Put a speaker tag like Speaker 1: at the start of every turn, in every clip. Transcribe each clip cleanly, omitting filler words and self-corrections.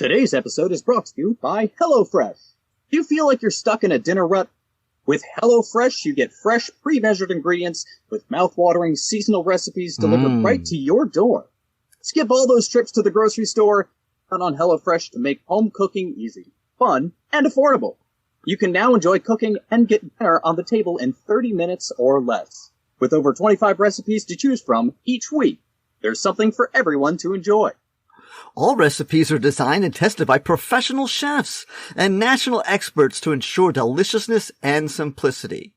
Speaker 1: Today's episode is brought to you by Hellofresh. Do you feel like you're stuck in a dinner rut? With Hellofresh, you get fresh, pre-measured ingredients with mouth-watering seasonal recipes delivered right to your door. Skip all those trips to the grocery store. Count on Hellofresh to make home cooking easy, fun, and affordable. You can now enjoy cooking and get dinner on the table in 30 minutes or less. With over 25 recipes to choose from each week, there's something for everyone to enjoy.
Speaker 2: All recipes are designed and tested by professional chefs and national experts to ensure deliciousness and simplicity.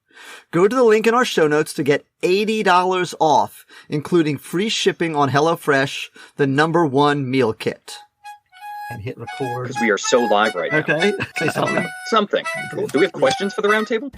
Speaker 2: Go to the link in our show notes to get $80 off, including free shipping on HelloFresh, the #1 meal kit. And hit record.
Speaker 1: Because we are so live right now.
Speaker 2: Okay. Say something.
Speaker 1: Something. Cool. Do we have questions for the round table?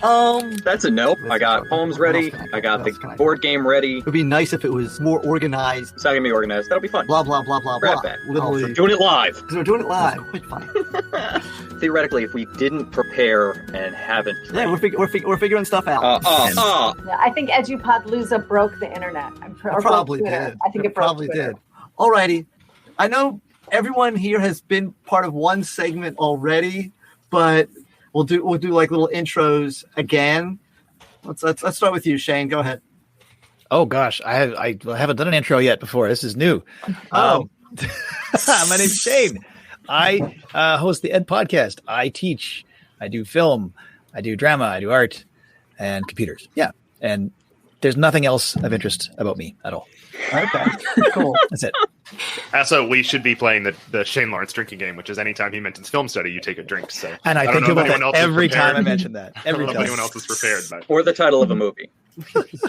Speaker 1: That's a no. I got poems ready. I got the board game ready.
Speaker 2: It would be nice if it was more organized.
Speaker 1: It's not going to be organized. That'll be fun.
Speaker 2: Blah, blah, blah, blah,
Speaker 1: Grab
Speaker 2: blah.
Speaker 1: that.
Speaker 2: Literally.
Speaker 1: We're doing it live.
Speaker 2: Because we're doing it live. Quite fun.
Speaker 1: Theoretically, if we didn't prepare and haven't...
Speaker 2: Yeah, we're figuring stuff out.
Speaker 3: Yeah, I think Edupodlooza broke the internet.
Speaker 2: It probably did.
Speaker 3: I think it broke
Speaker 2: probably
Speaker 3: Twitter.
Speaker 2: did. Alrighty. I know everyone here has been part of one segment already, but we'll do like little intros again. Let's start with you, Shane. Go ahead.
Speaker 4: Oh gosh, I haven't done an intro yet before. This is new. My name's Shane. I host the Edpodcast. I teach. I do film. I do drama. I do art and computers. Yeah, and there's nothing else of interest about me at all.
Speaker 2: Okay, cool.
Speaker 4: That's it.
Speaker 5: Also, we should be playing the Shane Lawrence drinking game, which is anytime he mentions film study, you take a drink. So,
Speaker 4: and I think about that every time I mention that. Every time.
Speaker 5: Anyone else is prepared, but
Speaker 1: or the title of a movie.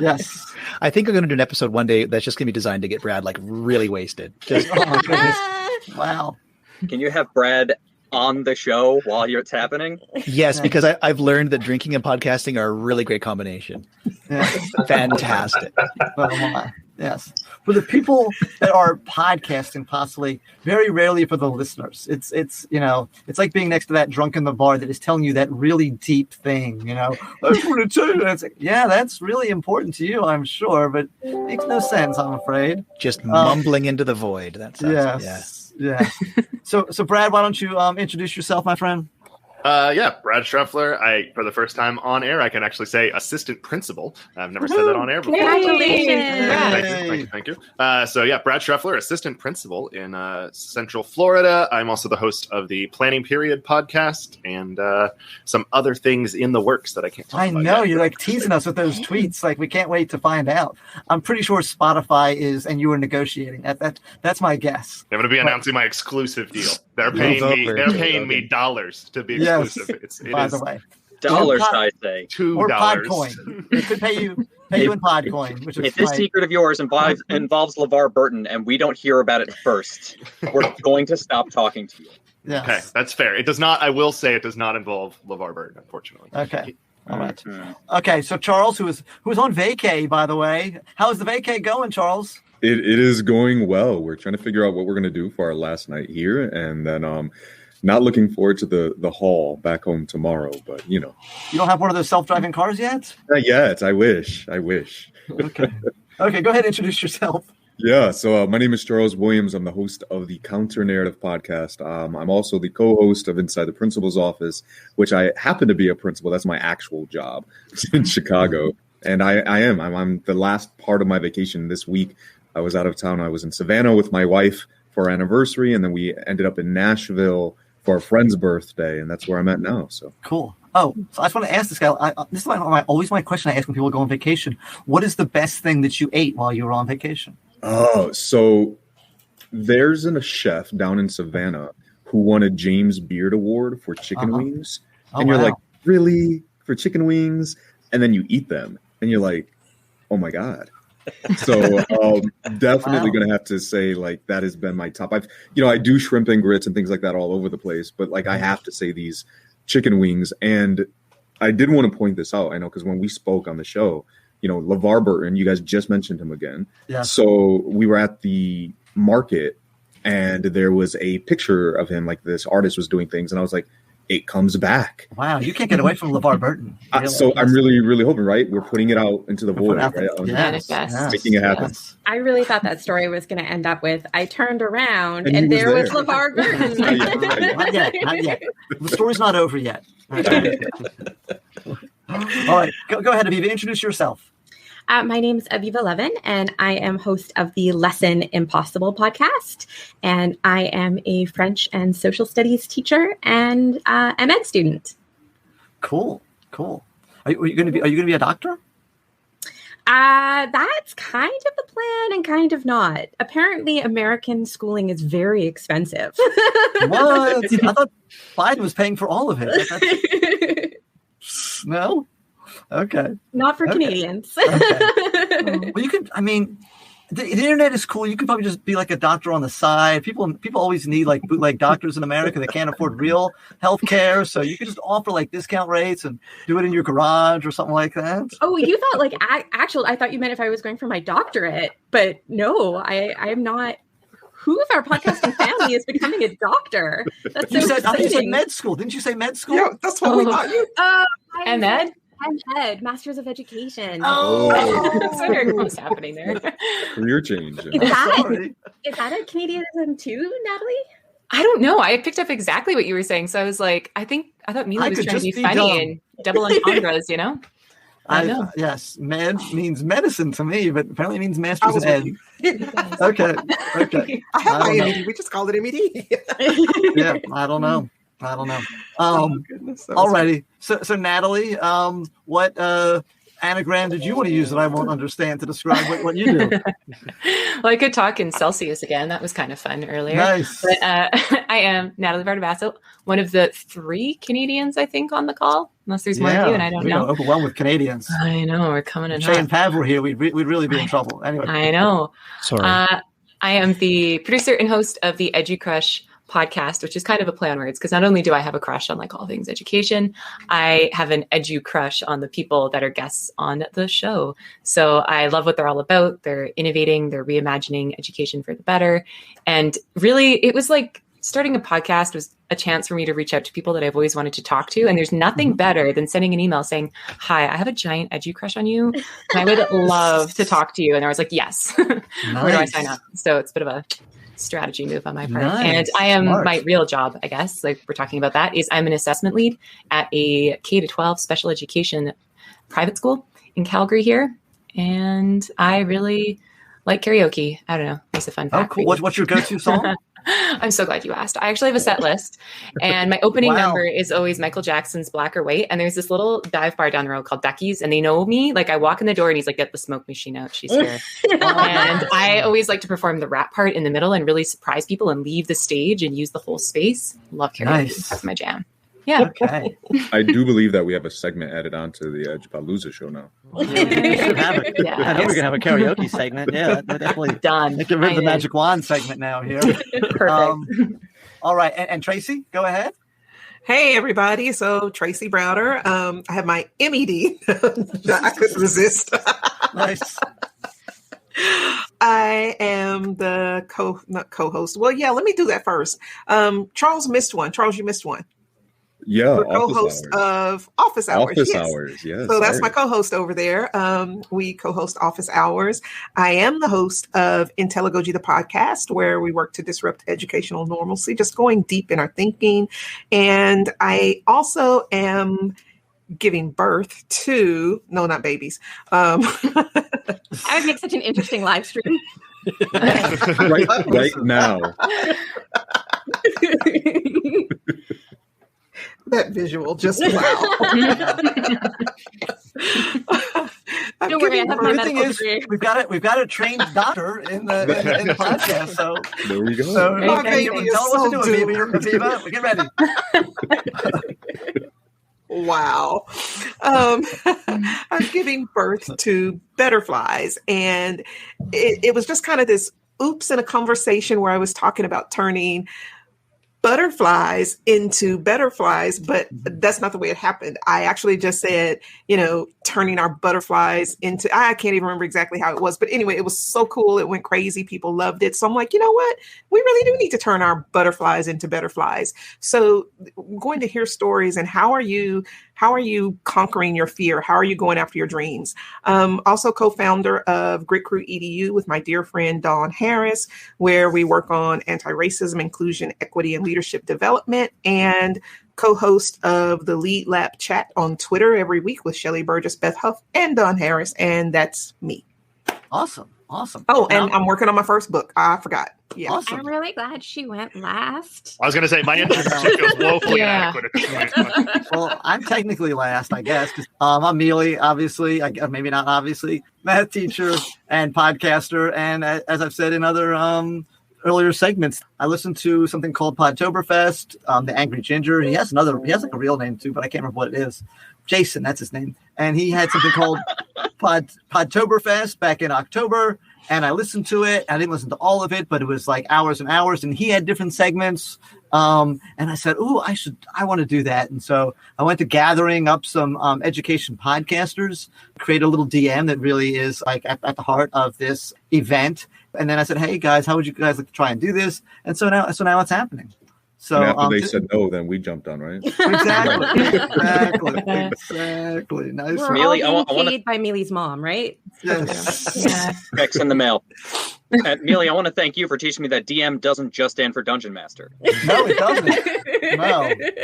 Speaker 2: Yes,
Speaker 4: I think I'm going to do an episode one day that's just going to be designed to get Brad like really wasted. Just,
Speaker 2: oh my goodness! Wow.
Speaker 1: Can you have Brad on the show while it's happening?
Speaker 4: Yes, because I've learned that drinking and podcasting are a really great combination.
Speaker 2: Yeah.
Speaker 4: Fantastic.
Speaker 2: Yes. For the people that are podcasting, possibly very rarely for the listeners. It's it's like being next to that drunk in the bar that is telling you that really deep thing. I just want to tell you. It's like, yeah, that's really important to you, I'm sure, but it makes no sense, I'm afraid.
Speaker 4: Just mumbling into the void. That's
Speaker 2: yeah. So Brad, why don't you introduce yourself, my friend?
Speaker 5: Brad Sheffler. For the first time on air, I can actually say assistant principal. I've never said that on air before.
Speaker 3: Congratulations!
Speaker 5: Thank you. Brad Sheffler, assistant principal in Central Florida. I'm also the host of the Planning Period podcast and some other things in the works that I can't talk about.
Speaker 2: I know, you're like teasing us with those tweets. Like, we can't wait to find out. I'm pretty sure Spotify is, and you were negotiating. That's my guess.
Speaker 5: I'm going to be announcing my exclusive deal. They're paying me dollars to be exclusive.
Speaker 2: Yes, by the way.
Speaker 1: Dollars, I say.
Speaker 5: $2.
Speaker 2: Or Podcoin. It could pay you in Podcoin. Which is
Speaker 1: if this secret of yours involves LeVar Burton and we don't hear about it first, we're going to stop talking to you.
Speaker 2: Yes.
Speaker 5: Okay, that's fair. It does not. I will say it does not involve LeVar Burton, unfortunately.
Speaker 2: Okay. All right. Okay, so Charles, who's on vacay, by the way. How's the vacay going, Charles?
Speaker 6: It is going well. We're trying to figure out what we're going to do for our last night here, and then not looking forward to the haul back home tomorrow. But you
Speaker 2: don't have one of those self-driving cars yet.
Speaker 6: Not yet. I wish.
Speaker 2: Okay. Okay. Go ahead. Introduce yourself.
Speaker 6: Yeah. So my name is Charles Williams. I'm the host of the Counter Narrative podcast. I'm also the co-host of Inside the Principal's Office, which I happen to be a principal. That's my actual job in Chicago, and I'm the last part of my vacation this week. I was out of town. I was in Savannah with my wife for our anniversary, and then we ended up in Nashville for a friend's birthday, and that's where I'm at now. So
Speaker 2: cool. Oh, so I just want to ask this guy. This is always my question I ask when people go on vacation. What is the best thing that you ate while you were on vacation?
Speaker 6: Oh, so there's a chef down in Savannah who won a James Beard Award for chicken wings, and you're like, really, for chicken wings? And then you eat them, and you're like, oh my god. So definitely going to have to say like that has been my top. I do shrimp and grits and things like that all over the place, but like I have to say these chicken wings. And I did want to point this out. I know because when we spoke on the show, LeVar Burton, you guys just mentioned him again. Yeah. So we were at the market and there was a picture of him, like this artist was doing things, and I was like, it comes back.
Speaker 2: Wow, you can't get away from LeVar Burton. Really.
Speaker 6: So I'm really, really hoping, right? We're putting it out into the void, right?
Speaker 7: Yes.
Speaker 6: Making it happen.
Speaker 2: Yes.
Speaker 7: I really thought that story was going to end up with, I turned around
Speaker 6: And
Speaker 7: and
Speaker 6: he was
Speaker 7: there was
Speaker 6: there.
Speaker 7: LeVar Burton.
Speaker 2: Not yet. The story's not over yet. All right, go ahead, Aviva. Introduce yourself.
Speaker 7: My name is Aviva Levin, and I am host of the Lesson Impossible podcast. And I am a French and social studies teacher and an ed student.
Speaker 2: Cool. Are you going to be a doctor?
Speaker 7: That's kind of the plan and kind of not. Apparently, American schooling is very expensive.
Speaker 2: What? I thought Biden was paying for all of it. No? Okay.
Speaker 7: Not for Canadians.
Speaker 2: Okay. Well, you could, the internet is cool. You could probably just be like a doctor on the side. People always need like bootleg doctors in America that can't afford real health care. So you could just offer like discount rates and do it in your garage or something like that.
Speaker 7: Oh, you thought like I thought you meant if I was going for my doctorate, but no, I am not. Who of our podcasting family is becoming a doctor? That's so exciting.
Speaker 2: You said med school. Didn't you say med school?
Speaker 8: Yeah, that's what we thought you.
Speaker 7: And ed? Ed, Masters of Education.
Speaker 8: What's happening there?
Speaker 6: Career change.
Speaker 7: Is that a Canadianism too, Natalie?
Speaker 8: I don't know. I picked up exactly what you were saying. So I was like, I thought Mealey was trying to be funny and double entendres, you know? I know.
Speaker 2: Yes, med means medicine to me, but apparently it means Masters of Ed. Okay.
Speaker 8: I have my MED. We just call it MED.
Speaker 2: Yeah, I don't know. Alrighty. So Natalie, what anagram did you want to use that I won't understand to describe what you do?
Speaker 8: Well, I could talk in Celsius again. That was kind of fun earlier.
Speaker 2: Nice.
Speaker 8: But I am Natalie Vardabasso, one of the 3 Canadians, I think, on the call. Unless there's more of you, and I don't know.
Speaker 2: We're overwhelmed with Canadians.
Speaker 8: I know. We're coming in
Speaker 2: Shay
Speaker 8: hot.
Speaker 2: and Pav were here. We'd really be in trouble. Anyway.
Speaker 8: I know.
Speaker 4: Sorry.
Speaker 8: I am the producer and host of the Educrush podcast, which is kind of a play on words, because not only do I have a crush on like all things education, I have an edu-crush on the people that are guests on the show. So I love what they're all about. They're innovating, they're reimagining education for the better. And really, it was like starting a podcast was a chance for me to reach out to people that I've always wanted to talk to. And there's nothing better than sending an email saying, hi, I have a giant edu-crush on you, and I would love to talk to you. And I was like, yes. Where do I sign up? So it's a bit of a strategy move on my part. And I am my real job, I guess, like we're talking about that, is I'm an assessment lead at a K-12 special education private school in Calgary here. And I really like karaoke. I don't know. It's a fun fact.
Speaker 2: Oh, cool. What's your go-to song?
Speaker 8: I'm so glad you asked. I actually have a set list, and my opening number is always Michael Jackson's Black or White. And there's this little dive bar down the road called Ducky's, and they know me. Like I walk in the door and he's like, get the smoke machine out. She's here. And I always like to perform the rap part in the middle and really surprise people and leave the stage and use the whole space. Love karaoke.
Speaker 2: Nice.
Speaker 8: That's my jam. Yeah.
Speaker 2: Okay.
Speaker 6: I do believe that we have a segment added onto the Edupodlooza show now.
Speaker 2: We should have it.
Speaker 8: Yes.
Speaker 2: I know we're going to have a karaoke segment. Yeah, definitely.
Speaker 8: Done.
Speaker 2: Get rid of the magic wand segment now here.
Speaker 8: Perfect.
Speaker 2: All right. And Traci, go ahead.
Speaker 9: Hey, everybody. So Traci Browder. I have my MED. I couldn't resist.
Speaker 2: Nice.
Speaker 9: I am the co-host. Well, yeah, let me do that first. Charles missed one. Charles, you missed one.
Speaker 6: Yeah,
Speaker 9: We're co-host of Office Hours.
Speaker 6: Office Hours, yes.
Speaker 9: So that's my co-host over there. We co-host Office Hours. I am the host of Intelligogy, the podcast, where we work to disrupt educational normalcy, just going deep in our thinking. And I also am giving birth to, no, not babies.
Speaker 7: I would make such an interesting live stream.
Speaker 6: right now.
Speaker 9: That visual, just wow.
Speaker 7: Don't worry, I have my medical degree.
Speaker 2: We've got a trained doctor in the podcast, so
Speaker 6: there we go.
Speaker 2: So
Speaker 9: my baby is
Speaker 2: tell us
Speaker 9: so
Speaker 2: what to do, Aviva. Get ready.
Speaker 9: Wow. I'm giving birth to butterflies, and it was just kind of this oops in a conversation where I was talking about turning butterflies into betterflies, but that's not the way it happened. I actually just said, turning our butterflies into, I can't even remember exactly how it was, but anyway, it was so cool. It went crazy. People loved it. So I'm like, you know what? We really do need to turn our butterflies into betterflies. So we're going to hear stories and how are you conquering your fear? How are you going after your dreams? Also co-founder of Grit Crew EDU with my dear friend, Dawn Harris, where we work on anti-racism, inclusion, equity, and leadership development, and co-host of the Lead Lab chat on Twitter every week with Shelley Burgess, Beth Huff, and Dawn Harris. And that's me.
Speaker 2: Awesome.
Speaker 9: Oh, and I'm working on my first book. I forgot. Yeah.
Speaker 2: Awesome.
Speaker 7: I'm really glad she went last.
Speaker 5: I was going to say, my introduction feels woefully inadequate at this point.
Speaker 2: Well, I'm technically last, I guess, because I'm Mealey, obviously, maybe not obviously, math teacher and podcaster. And as I've said in other earlier segments, I listen to something called Podtoberfest, the Angry Ginger. He has like a real name too, but I can't remember what it is. Jason, that's his name. And he had something called Podtoberfest back in October. And I listened to it. I didn't listen to all of it, but it was like hours and hours. And he had different segments. And I said, I want to do that. And so I went to gathering up some education podcasters, create a little DM that really is like at the heart of this event. And then I said, hey guys, how would you guys like to try and do this? And so now it's happening. So
Speaker 6: and after they said no, then we jumped on, right?
Speaker 2: Exactly. Nice.
Speaker 7: We're
Speaker 1: Mealey,
Speaker 7: all being paid by Mealey's mom, right?
Speaker 2: Yes.
Speaker 8: Yeah.
Speaker 1: Checks in the mail. Mealey, I want to thank you for teaching me that DM doesn't just stand for Dungeon Master.
Speaker 2: No, it doesn't.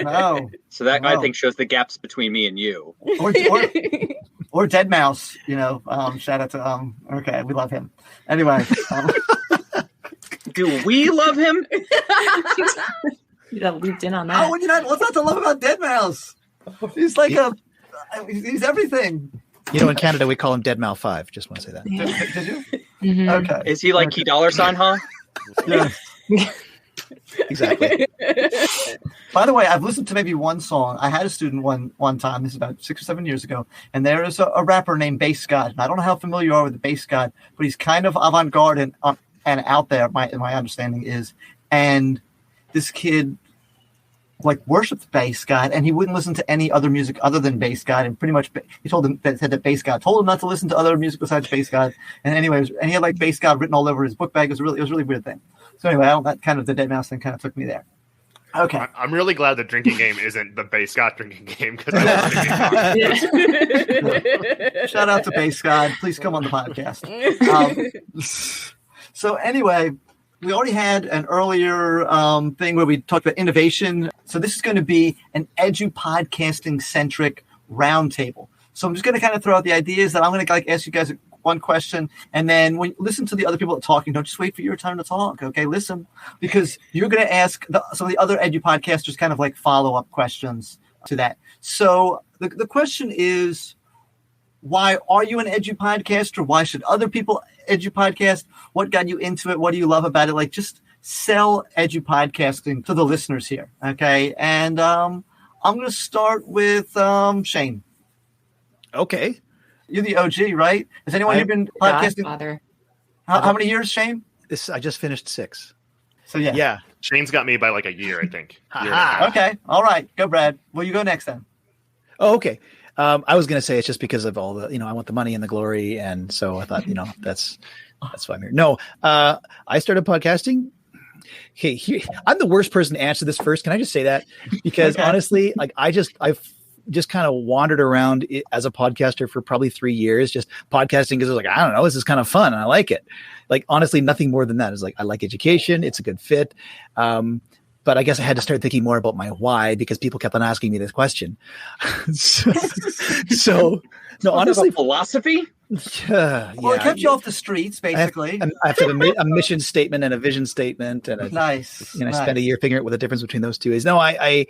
Speaker 2: No.
Speaker 1: So that, I think, shows the gaps between me and you.
Speaker 2: Or Dead Mouse, shout out to, okay, we love him. Anyway.
Speaker 1: Do we love him?
Speaker 8: You got looped in on that.
Speaker 2: Oh, what's not to love about Dead Mouse? He's like he's everything.
Speaker 4: In Canada, we call him Dead Mouse 5. Just want to say that.
Speaker 8: Yeah.
Speaker 2: Did you?
Speaker 8: Mm-hmm.
Speaker 2: Okay.
Speaker 1: Is he like Key Dollar Sign, huh?
Speaker 2: Yeah.
Speaker 4: Exactly.
Speaker 2: By the way, I've listened to maybe one song. I had a student one time, this is about 6 or 7 years ago, and there is a rapper named Bass God. And I don't know how familiar you are with the Bass God, but he's kind of avant-garde and out there, my understanding is. And this kid worshipped Bass God, and he wouldn't listen to any other music other than Bass God. And pretty much he said that Bass God told him not to listen to other music besides Bass God. And anyways, and he had Bass God written all over his book bag. It was a really weird thing. So anyway, that kind of the Dead Mouse thing kind of took me there. Okay.
Speaker 5: I'm really glad the drinking game isn't the Bass God drinking game, because I love
Speaker 2: Shout out to Bass God. Please come on the podcast. So anyway, we already had an earlier thing where we talked about innovation. So this is going to be an Edupodcasting centric roundtable. So I'm just going to kind of throw out the ideas that I'm going to ask you guys one question, and then when you listen to the other people talking, don't just wait for your turn to talk. Okay, listen, because you're going to ask some of the other Edupodcasters kind of follow-up questions to that. So the question is, why are you an Edupodcaster? Why should other people Edupodcast? What got you into it? What do you love about it? Just sell Edupodcasting to the listeners here. Okay, and I'm going to start with Shane.
Speaker 4: Okay.
Speaker 2: You're the OG, right? Has anyone here been podcasting?
Speaker 8: Godfather.
Speaker 2: How many years, Shane?
Speaker 4: I just finished 6.
Speaker 2: So yeah.
Speaker 5: Shane's got me by a year, I think.
Speaker 2: Okay. All right. Go, Brad. Well, you go next then.
Speaker 4: Oh, okay. I was going to say it's just because of all the, I want the money and the glory. And so I thought, that's why I'm here. No, I started podcasting. Okay. I'm the worst person to answer this first. Can I just say that? Because honestly, I've just kind of wandered around as a podcaster for probably 3 years, just podcasting because I was I don't know, this is kind of fun and I like it. Honestly, nothing more than that. It's I like education. It's a good fit. But I guess I had to start thinking more about my why, because people kept on asking me this question. so no, honestly,
Speaker 1: philosophy.
Speaker 2: Well, it kept you off the streets, basically.
Speaker 4: I have a mission statement and a vision statement, and I spent a year figuring out what the difference between those two is. No, I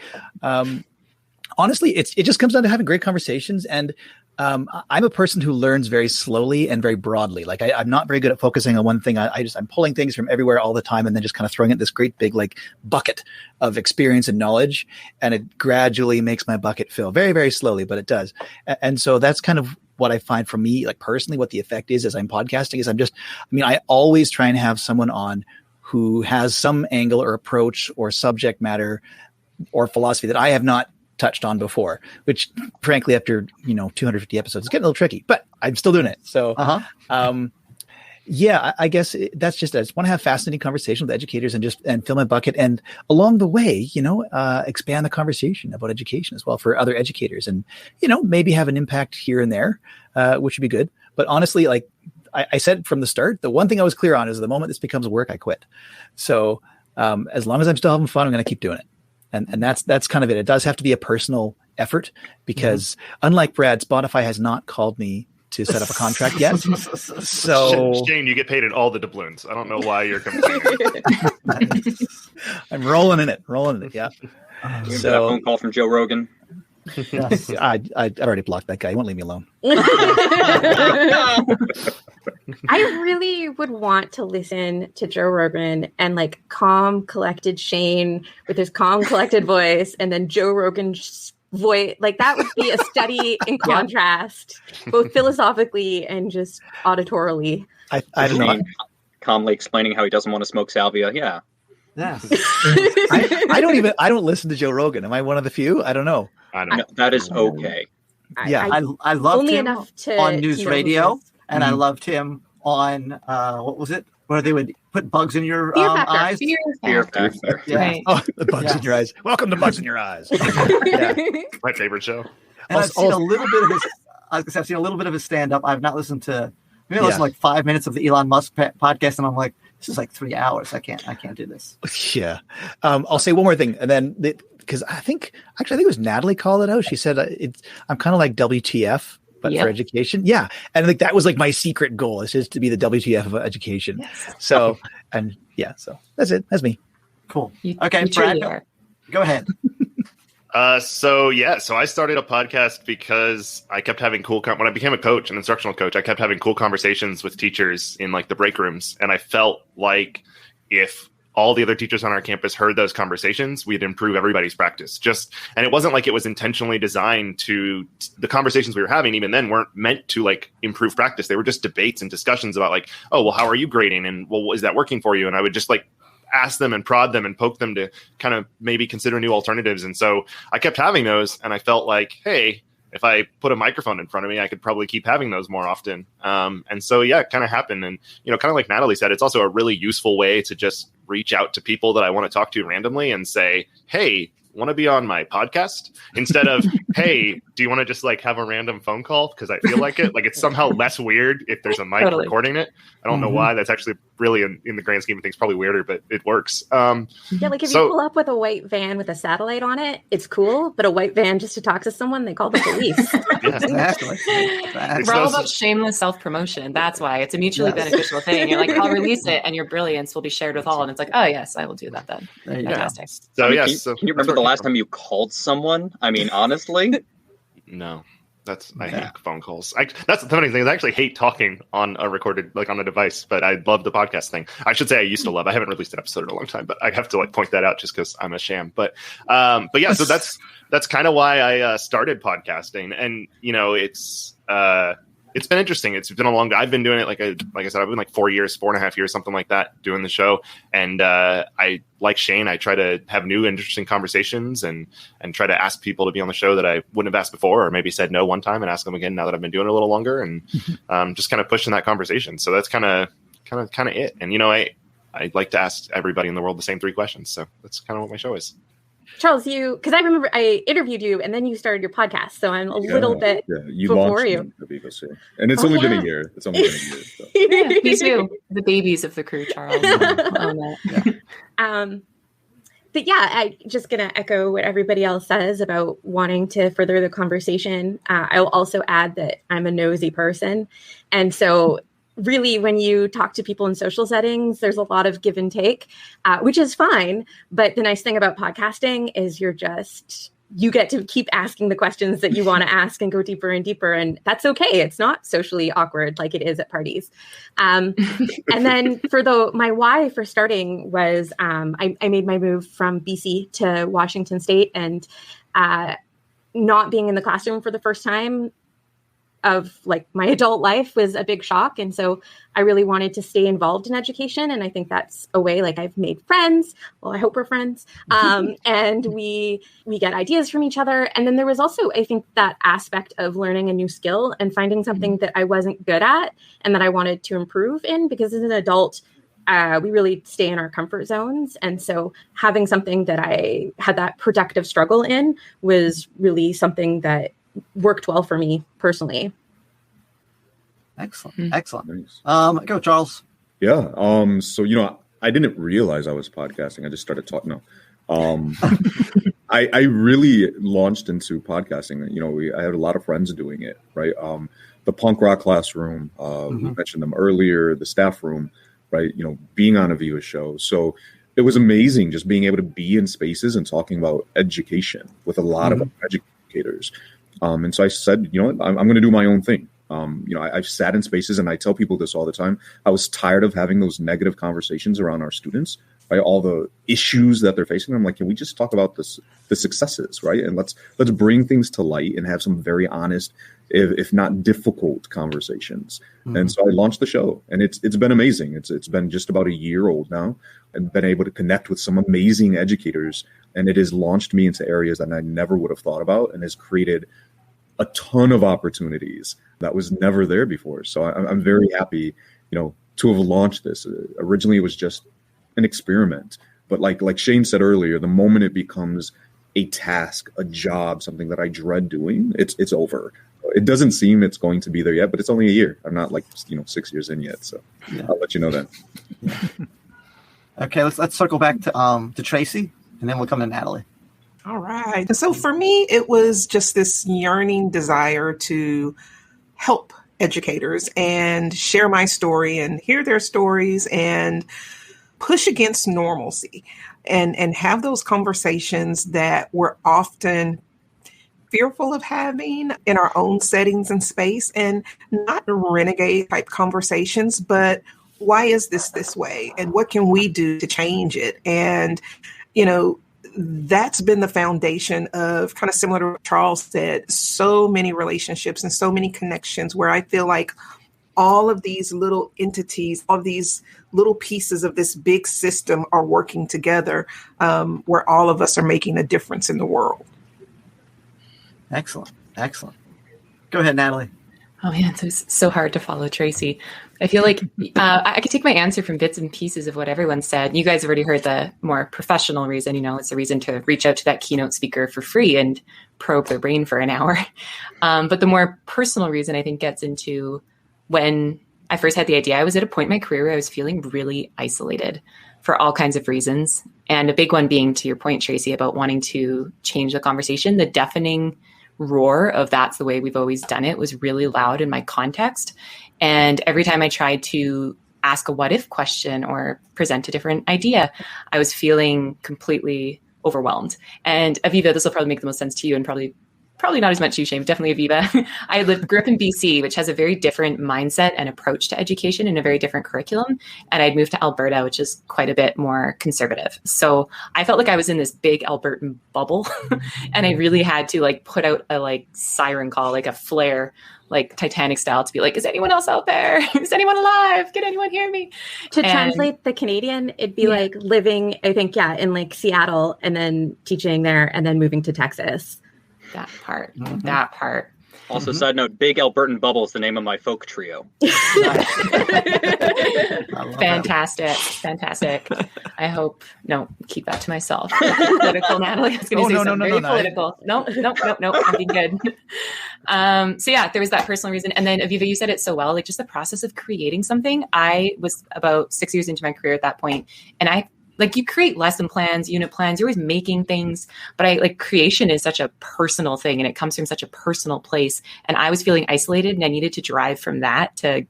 Speaker 4: honestly, it just comes down to having great conversations, and I'm a person who learns very slowly and very broadly. I'm not very good at focusing on one thing. I'm pulling things from everywhere all the time, and then just kind of throwing it in this great big bucket of experience and knowledge, and it gradually makes my bucket fill very, very slowly, but it does. And so that's kind of what I find for me, personally, what the effect is as I'm podcasting is I always try and have someone on who has some angle or approach or subject matter or philosophy that I have not touched on before, which frankly, after 250 episodes, it's getting a little tricky, but I'm still doing it. So, I guess that's just, I just want to have fascinating conversation with educators and fill my bucket. And along the way, expand the conversation about education as well for other educators and, maybe have an impact here and there, which would be good. But honestly, like I said from the start, the one thing I was clear on is the moment this becomes work, I quit. So as long as I'm still having fun, I'm going to keep doing it. And that's kind of it. It does have to be a personal effort because unlike Brad, Spotify has not called me to set up a contract yet. So
Speaker 5: Shane, you get paid at all the doubloons. I don't know why you're complaining.
Speaker 4: I'm rolling in it. Yeah.
Speaker 1: You got a phone call from Joe Rogan.
Speaker 4: Yes, I already blocked that guy. He won't leave me alone.
Speaker 7: I really would want to listen to Joe Rogan and like calm, collected Shane with his calm, collected voice, and then Joe Rogan's voice. Like that would be a study in contrast, both philosophically and just auditorily.
Speaker 4: I don't know.
Speaker 1: Calmly explaining how he doesn't want to smoke salvia. Yeah.
Speaker 4: I don't listen to Joe Rogan. Am I one of the few? I don't know.
Speaker 1: That is okay.
Speaker 2: I loved him on news radio, and I
Speaker 4: Mm-hmm.
Speaker 2: loved him on what was it? Where they would put bugs in your
Speaker 7: Fear Factor.
Speaker 2: eyes.
Speaker 1: Fear Factor.
Speaker 2: Yeah.
Speaker 8: Right.
Speaker 4: Oh, the bugs in your eyes. Welcome to Bugs in Your Eyes. Yeah.
Speaker 5: My favorite show.
Speaker 2: And I've seen a little bit of his. I've seen a little bit of his stand-up. I've not listened to. Maybe I listened to like 5 minutes of the Elon Musk podcast, and I'm like, this is like 3 hours. I can't do this.
Speaker 4: Yeah. I'll say one more thing, and then because I think it was Natalie called it out. She said I'm kind of like WTF, but for education. Yeah, and like that was like my secret goal is just to be the WTF of education.
Speaker 8: Yes.
Speaker 4: So so that's it. That's me.
Speaker 2: Cool.
Speaker 8: Okay, you
Speaker 2: Brad, go ahead.
Speaker 5: So I started a podcast because I kept having when I became a coach, an instructional coach, I kept having cool conversations with teachers in like the break rooms. And I felt like if all the other teachers on our campus heard those conversations, we'd improve everybody's practice. And it wasn't like it was intentionally designed the conversations we were having even then weren't meant to like improve practice. They were just debates and discussions about like, oh, well, how are you grading? And well, is that working for you? And I would just like ask them and prod them and poke them to kind of maybe consider new alternatives. And so I kept having those, and I felt like, hey, if I put a microphone in front of me, I could probably keep having those more often. And so, it kind of happened. And, kind of like Natalie said, it's also a really useful way to just reach out to people that I want to talk to randomly and say, hey, want to be on my podcast? Instead of, hey, do you want to just like have a random phone call? Because I feel like it. Like it's somehow less weird if there's a mic recording it. I don't know why. That's actually really in the grand scheme of things probably weirder, but it works.
Speaker 7: Like if you pull up with a white van with a satellite on it, it's cool. But a white van just to talk to someone, they call the police.
Speaker 2: Exactly.
Speaker 8: We're all about shameless self-promotion. That's why it's a mutually beneficial thing. You're like, I'll release it, and your brilliance will be shared with all. And it's like, oh yes, I will do that then. Fantastic.
Speaker 5: So
Speaker 1: can you remember the last time you called someone? I mean, honestly.
Speaker 5: No. I hate phone calls. That's the funny thing is I actually hate talking on a recorded, like on a device, but I love the podcast thing. I should say I used to love. I haven't released an episode in a long time, but I have to like point that out just because I'm a sham. But yeah, so that's kind of why I started podcasting, and it's been interesting. It's been I've been doing it like I said, I've been like 4.5 years, something like that, doing the show. And I like Shane, I try to have new interesting conversations and try to ask people to be on the show that I wouldn't have asked before, or maybe said no one time and ask them again now that I've been doing it a little longer, and just kind of pushing that conversation. So that's kind of it. And I like to ask everybody in the world the same 3 questions. So that's kind of what my show is.
Speaker 7: Charles, because I remember I interviewed you and then you started your podcast. So I'm a little bit before you.
Speaker 6: Aviva, and it's only been a year. It's only been a year. So.
Speaker 8: Yeah, me too. The babies of the crew, Charles.
Speaker 7: But yeah, I'm just going to echo what everybody else says about wanting to further the conversation. I'll also add that I'm a nosy person. And so really, when you talk to people in social settings, there's a lot of give and take, which is fine. But the nice thing about podcasting is you get to keep asking the questions that you want to ask and go deeper and deeper. And that's okay. It's not socially awkward like it is at parties. And then my why for starting was I made my move from BC to Washington State, and not being in the classroom for the first time, of like my adult life was a big shock. And so I really wanted to stay involved in education. And I think that's a way, like, I've made friends. Well, I hope we're friends. And we get ideas from each other. And then there was also, I think, that aspect of learning a new skill and finding something that I wasn't good at and that I wanted to improve in, because as an adult, we really stay in our comfort zones. And so having something that I had that productive struggle in was really something that worked well for me personally.
Speaker 2: Excellent. Excellent. Go, Charles.
Speaker 6: Yeah. So, I didn't realize I was podcasting. I just started talking. No. I really launched into podcasting. I had a lot of friends doing it, right? The punk rock classroom, we mentioned them earlier, the staff room, right? Being on Aviva's show. So it was amazing just being able to be in spaces and talking about education with a lot of educators. And so I said, I'm going to do my own thing. I've sat in spaces, and I tell people this all the time. I was tired of having those negative conversations around our students, right? All the issues that they're facing. I'm like, can we just talk about the successes, right? And let's bring things to light and have some very honest, if not difficult, conversations. And so I launched the show, and it's been amazing. It's been just about a year old now, and been able to connect with some amazing educators, and it has launched me into areas that I never would have thought about, and has created a ton of opportunities that was never there before. So I'm very happy, to have launched this. Originally, it was just an experiment, but like Shane said earlier, the moment it becomes a task, a job, something that I dread doing, it's over. It doesn't seem it's going to be there yet, but it's only a year. I'm not 6 years in yet, so I'll let you know that.
Speaker 2: Okay, let's circle back to Traci, and then we'll come to Natalie.
Speaker 9: All right. And so for me, it was just this yearning desire to help educators and share my story and hear their stories and push against normalcy and have those conversations that we're often fearful of having in our own settings and space, and not renegade type conversations, but why is this way? And what can we do to change it? And, that's been the foundation of, kind of similar to what Charles said, so many relationships and so many connections where I feel like all of these little entities, all of these little pieces of this big system are working together, where all of us are making a difference in the world.
Speaker 2: Excellent. Go ahead, Natalie.
Speaker 8: Oh man, it's so hard to follow Traci. I feel like I could take my answer from bits and pieces of what everyone said. You guys have already heard the more professional reason. It's a reason to reach out to that keynote speaker for free and probe their brain for an hour. But the more personal reason, I think, gets into when I first had the idea. I was at a point in my career where I was feeling really isolated for all kinds of reasons. And a big one being, to your point, Traci, about wanting to change the conversation. The deafening roar of "that's the way we've always done it" was really loud in my context. And every time I tried to ask a what if question or present a different idea, I was feeling completely overwhelmed. And Aviva, this will probably make the most sense to you, and probably not as much to you, Shane, but definitely Aviva. I grew up in BC, which has a very different mindset and approach to education and a very different curriculum. And I'd moved to Alberta, which is quite a bit more conservative. So I felt like I was in this big Albertan bubble. And I really had to put out a siren call, a flare, Titanic style, to be like, is anyone else out there? Is anyone alive? Can anyone hear me?
Speaker 7: Translate the Canadian, it'd be like living, I think, in Seattle, and then teaching there, and then moving to Texas.
Speaker 8: That part.
Speaker 1: Also, side note, Big Albertan Bubble is the name of my folk trio.
Speaker 8: Fantastic. I hope, keep that to myself. Political, Natalie. I was going to say something very political. No, I'm being good. So yeah, there was that personal reason. And then Aviva, you said it so well, just the process of creating something. I was about 6 years into my career at that point, and you create lesson plans, unit plans, you're always making things, but creation is such a personal thing, and it comes from such a personal place. And I was feeling isolated, and I needed to drive from that to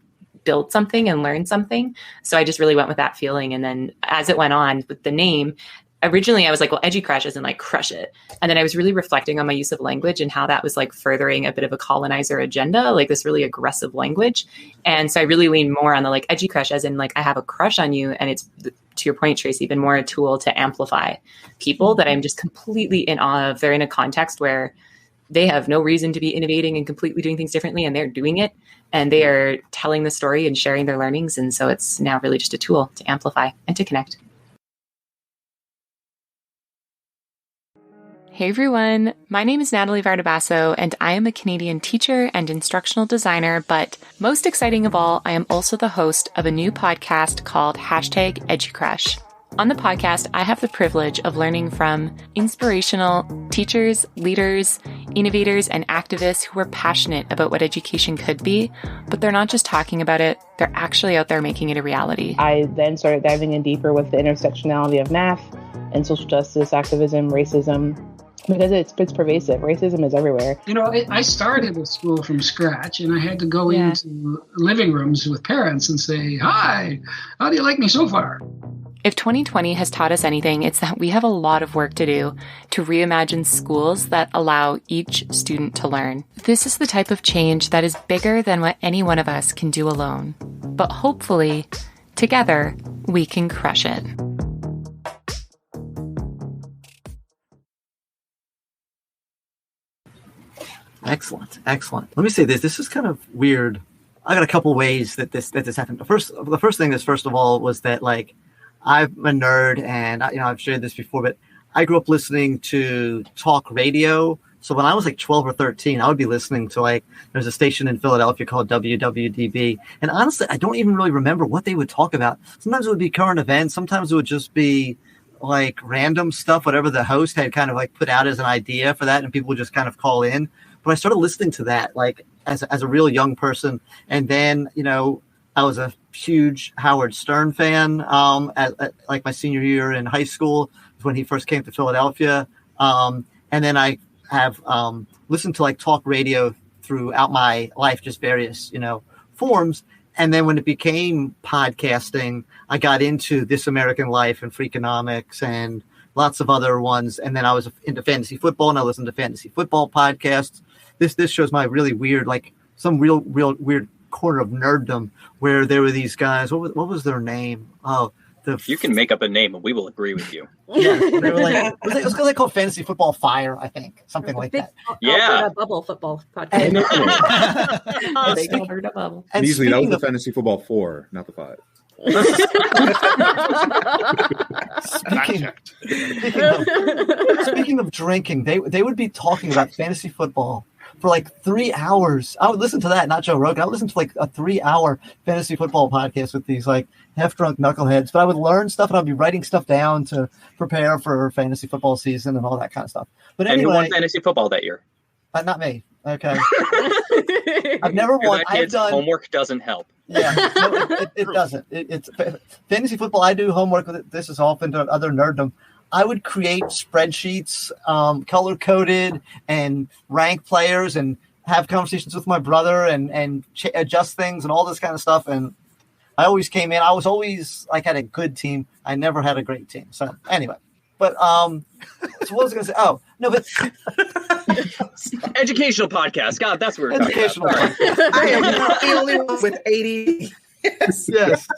Speaker 8: build something and learn something. So I just really went with that feeling. And then as it went on with the name, originally I was like, well, Educrush isn't crush it. And then I was really reflecting on my use of language and how that was furthering a bit of a colonizer agenda, this really aggressive language. And so I really leaned more on the Educrush, as in I have a crush on you. And it's, to your point, Traci, been more a tool to amplify people that I'm just completely in awe of. They're in a context where they have no reason to be innovating and completely doing things differently, and they're doing it, and they are telling the story and sharing their learnings. And so it's now really just a tool to amplify and to connect. Hey everyone, my name is Natalie Vardabasso, and I am a Canadian teacher and instructional designer, but most exciting of all, I am also the host of a new podcast called #Educrush. On the podcast, I have the privilege of learning from inspirational teachers, leaders, innovators, and activists who are passionate about what education could be, but they're not just talking about it, they're actually out there making it a reality.
Speaker 10: I then started diving in deeper with the intersectionality of math and social justice, activism, racism, because it's pervasive. Racism is everywhere.
Speaker 11: You know, I started with school from scratch, and I had to go into living rooms with parents and say, "Hi, how do you like me so far?"
Speaker 8: If 2020 has taught us anything, it's that we have a lot of work to do to reimagine schools that allow each student to learn. This is the type of change that is bigger than what any one of us can do alone. But hopefully, together, we can crush it.
Speaker 2: Excellent. Let me say this. This is kind of weird. I got a couple ways that this happened. The first thing is, first of all, was that like I'm a nerd, and I've shared this before, but I grew up listening to talk radio. So when I was like 12 or 13, I would be listening to there's a station in Philadelphia called WWDB. And honestly, I don't even really remember what they would talk about. Sometimes it would be current events. Sometimes it would just be like random stuff, whatever the host had kind of like put out as an idea for that. And people would just kind of call in. But I started listening to that like as a real young person. And then, I was a huge Howard Stern fan at like my senior year in high school when he first came to Philadelphia. And then I have listened to like talk radio throughout my life, just various, forms. And then when it became podcasting, I got into This American Life and Freakonomics and lots of other ones. And then I was into fantasy football, and I listened to fantasy football podcasts. This shows my really weird, like some real weird corner of nerddom where there were these guys. What was their name? Oh,
Speaker 1: you can make up a name and we will agree with you.
Speaker 2: Yeah, they were like, it was called Fantasy Football Fire, I think, something like that.
Speaker 7: Yeah, Bubble Football podcast.
Speaker 6: They covered a bubble. And easily, that was the Fantasy Football 4, not the 5.
Speaker 2: Speaking of drinking, they would be talking about fantasy football for like 3 hours. I would listen to that, not Joe Rogan. I would listen to like a 3-hour fantasy football podcast with these like half-drunk knuckleheads. But I would learn stuff, and I'd be writing stuff down to prepare for fantasy football season and all that kind of stuff. But anyway,
Speaker 1: and who won fantasy football that year?
Speaker 2: Not me. Okay. I've never won. I've done
Speaker 1: homework doesn't help.
Speaker 2: Yeah, no, it doesn't. It's fantasy football. I do homework with it. This is often other nerddom. I would create spreadsheets, color coded, and rank players, and have conversations with my brother, and adjust things and all this kind of stuff. And I always came in. I was always had a good team. I never had a great team. So anyway. But so what was I going to say? Oh, no, but
Speaker 1: educational podcast. God, that's what we're
Speaker 2: educational
Speaker 1: talking about.
Speaker 2: I am not the only one with 80. Yes.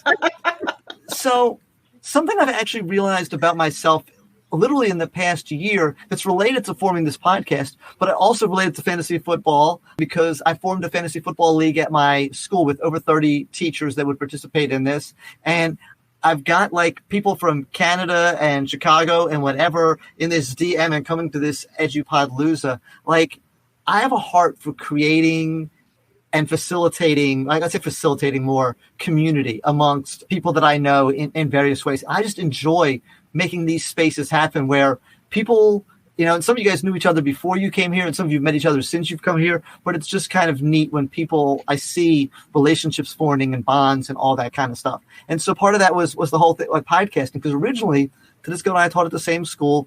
Speaker 2: So something I've actually realized about myself literally in the past year that's related to forming this podcast, but also related to fantasy football, because I formed a fantasy football league at my school with over 30 teachers that would participate in this. And I've got like people from Canada and Chicago and whatever in this DM and coming to this Edupodlooza. Like, I have a heart for creating and facilitating, like I say, facilitating more community amongst people that I know in various ways. I just enjoy making these spaces happen where people, and some of you guys knew each other before you came here, and some of you met each other since you've come here, but it's just kind of neat when I see relationships forming and bonds and all that kind of stuff. And so part of that was the whole thing, like podcasting, because originally Tudisco and I taught at the same school.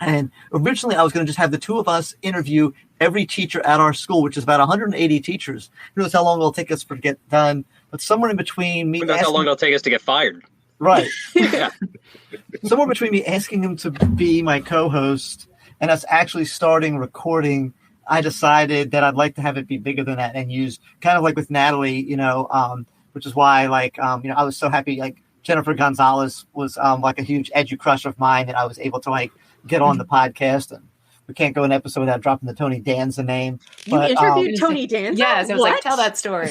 Speaker 2: And originally I was going to just have the two of us interview every teacher at our school, which is about 180 teachers. Who knows how long it'll take us to get done, but somewhere in between me.
Speaker 1: Who knows how long it'll take us to get fired.
Speaker 2: Right.
Speaker 1: Yeah.
Speaker 2: Somewhere between me asking him to be my co-host and us actually starting recording, I decided that I'd like to have it be bigger than that and use kind of like with Natalie, which is why I was so happy. Like Jennifer Gonzalez was like a huge Educrush of mine that I was able to like get on the podcast, and we can't go an episode without dropping the Tony Danza name.
Speaker 7: You
Speaker 2: But,
Speaker 7: interviewed Tony Danza?
Speaker 8: Yes, I was like, tell that story.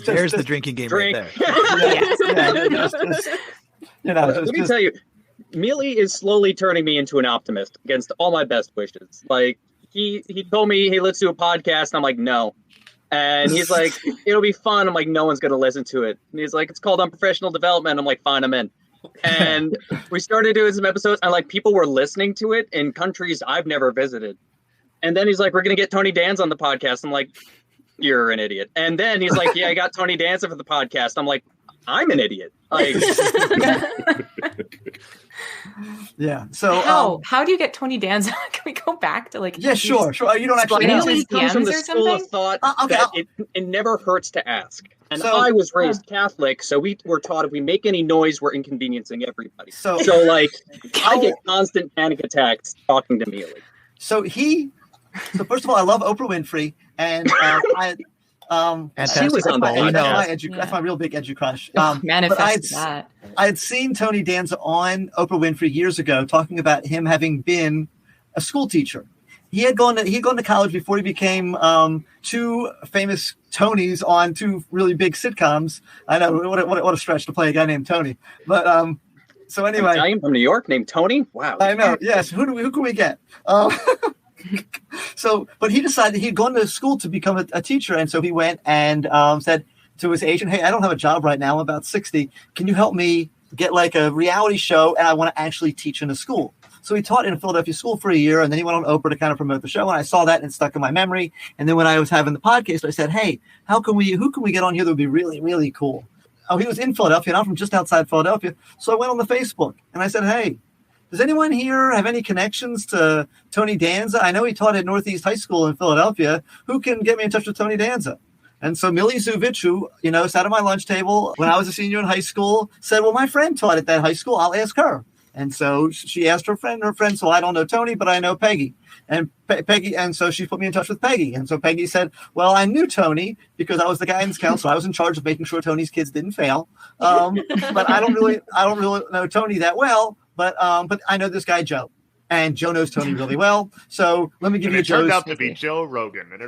Speaker 4: There's the drinking game right there.
Speaker 1: Let me tell you, Mealey is slowly turning me into an optimist against all my best wishes. Like, he told me, hey, let's do a podcast. And I'm like, no. And he's like, it'll be fun. I'm like, no one's going to listen to it. And he's like, it's called Unprofessional Development. I'm like, fine, I'm in. And we started doing some episodes, and like people were listening to it in countries I've never visited. And then he's like, we're going to get Tony Danza on the podcast. I'm like, you're an idiot. And then he's like, yeah, I got Tony Danza for the podcast. I'm like, I'm an idiot. Like,
Speaker 2: yeah. So
Speaker 8: how do you get Tony Danza? Can we go back to like?
Speaker 2: Yeah, sure. You don't actually know.
Speaker 1: Mealey comes from the school of thought that it never hurts to ask. And I was raised Catholic, so we were taught if we make any noise, we're inconveniencing everybody. So like, I get constant panic attacks talking to Mealey.
Speaker 2: So first of all, I love Oprah Winfrey, and
Speaker 1: she was on the
Speaker 2: podcast. That's my real big Educrush.
Speaker 8: Manifest that.
Speaker 2: I had seen Tony Danza on Oprah Winfrey years ago talking about him having been a school teacher. He had gone to college before he became two famous Tonys on two really big sitcoms. I know what a stretch to play a guy named Tony, but so anyway,
Speaker 1: an Italian from New York named Tony. Wow,
Speaker 2: I know. Yes, who can we get? But he decided he'd gone to school to become a teacher, and so he went and said to his agent, "Hey, I don't have a job right now. I'm about 60. Can you help me get like a reality show? And I want to actually teach in a school." So he taught in a Philadelphia school for a year, and then he went on Oprah to kind of promote the show. And I saw that and it stuck in my memory. And then when I was having the podcast, I said, "Hey, who can we get on here that would be really, really cool?" Oh, he was in Philadelphia, and I'm from just outside Philadelphia. So I went on the Facebook and I said, "Hey, does anyone here have any connections to Tony Danza? I know he taught at Northeast High School in Philadelphia. Who can get me in touch with Tony Danza?" And so Mealey Zuvich, who, sat at my lunch table when I was a senior in high school, said, "Well, my friend taught at that high school. I'll ask her." And so she asked her friend, so I don't know Tony, but I know Peggy. And Peggy, and so she put me in touch with Peggy. And so Peggy said, "Well, I knew Tony because I was the guidance counselor. I was in charge of making sure Tony's kids didn't fail. But I don't really know Tony that well. But I know this guy Joe, and Joe knows Tony really well. So let me give you Joe's."
Speaker 5: It turned out to be Joe Rogan. And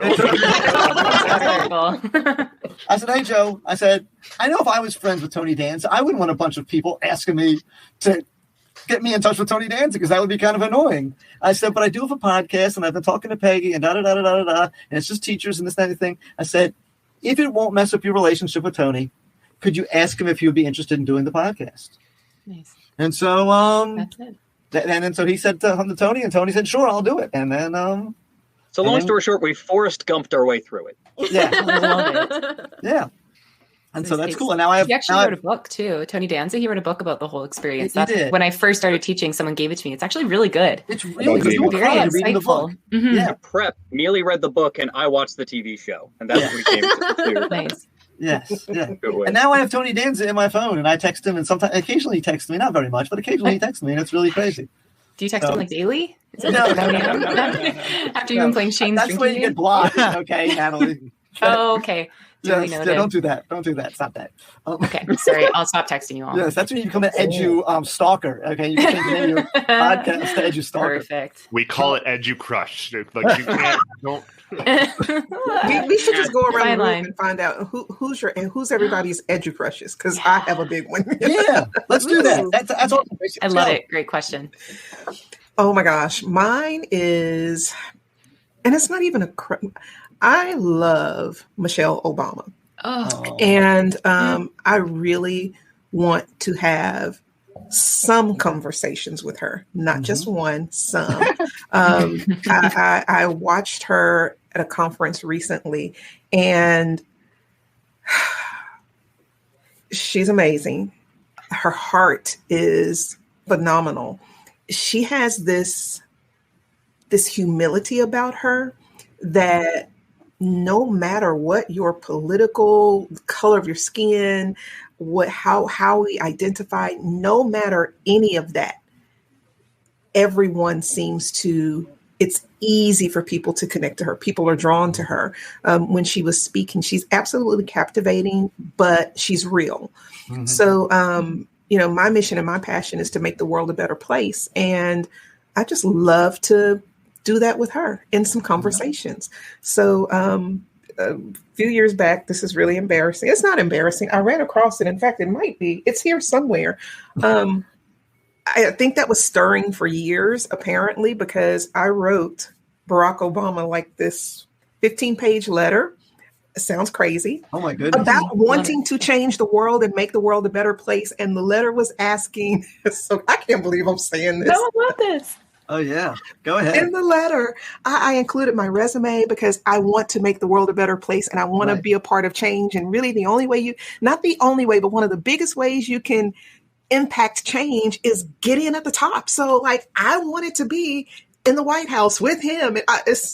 Speaker 2: I said, "Hey Joe," I said, "I know if I was friends with Tony Danza, I wouldn't want a bunch of people asking me to get me in touch with Tony Danza because that would be kind of annoying." I said, "But I do have a podcast, and I've been talking to Peggy, and and it's just teachers and this and everything." I said, "If it won't mess up your relationship with Tony, could you ask him if he would be interested in doing the podcast?"
Speaker 8: Nice.
Speaker 2: And so,
Speaker 8: that's it.
Speaker 2: And so he said to Tony, and Tony said, "Sure, I'll do it." And then,
Speaker 1: so long story short, we Forrest Gumped our way through it.
Speaker 2: Yeah, yeah. And so that's cool. And now
Speaker 8: he actually wrote a book too. Tony Danza, he wrote a book about the whole experience.
Speaker 2: He did.
Speaker 8: When I first started teaching, someone gave it to me. It's actually really good.
Speaker 2: It's really good.
Speaker 8: Very insightful.
Speaker 1: Mm-hmm. Yeah, prep. Mealey read the book, and I watched the TV show, and that's what we came to.
Speaker 8: Nice.
Speaker 2: Yes, yeah. And now I have Tony Danza in my phone, and I text him, and occasionally he texts me, not very much, but occasionally he texts me, and it's really crazy.
Speaker 8: Do you text him like daily?
Speaker 2: No.
Speaker 8: After you've been playing Shane's
Speaker 2: That's where you get blocked. Okay, Natalie.
Speaker 8: Oh, okay.
Speaker 2: Yes, don't do that. Don't do that. Stop that.
Speaker 8: Okay, sorry. I'll stop texting you all.
Speaker 2: Yes, that's when you become an edu stalker. Okay, you can change the name of your podcast to edu stalker.
Speaker 8: Perfect.
Speaker 5: We call it Educrush. Like you can't. Don't.
Speaker 9: we should just go around the room and find out who's everybody's Educrushes, because I have a big one.
Speaker 2: Yeah, let's do that. That's all.
Speaker 8: I love it. Great question.
Speaker 9: Oh my gosh, mine is, and it's not even I love Michelle Obama.
Speaker 8: Oh.
Speaker 9: And I really want to have some conversations with her, not just one, some. I watched her at a conference recently, and she's amazing. Her heart is phenomenal. She has this humility about her that no matter what your political color of your skin, how we identify, no matter any of that, everyone seems to, it's easy for people to connect to her. People are drawn to her. When she was speaking, she's absolutely captivating, but she's real. Mm-hmm. So, my mission and my passion is to make the world a better place. And I just love to do that with her in some conversations. So a few years back, this is really embarrassing. It's not embarrassing. I ran across it. In fact, it might be. It's here somewhere. I think that was stirring for years, apparently, because I wrote Barack Obama like this 15-page letter. It sounds crazy.
Speaker 2: Oh my goodness.
Speaker 9: About wanting to change the world and make the world a better place. And the letter was asking, so I can't believe I'm saying this.
Speaker 8: No, I love this.
Speaker 2: Oh yeah. Go ahead.
Speaker 9: In the letter, I included my resume because I want to make the world a better place and I want to be a part of change. And really the only way not the only way, but one of the biggest ways you can impact change is get in at the top. So like I wanted to be in the White House with him. And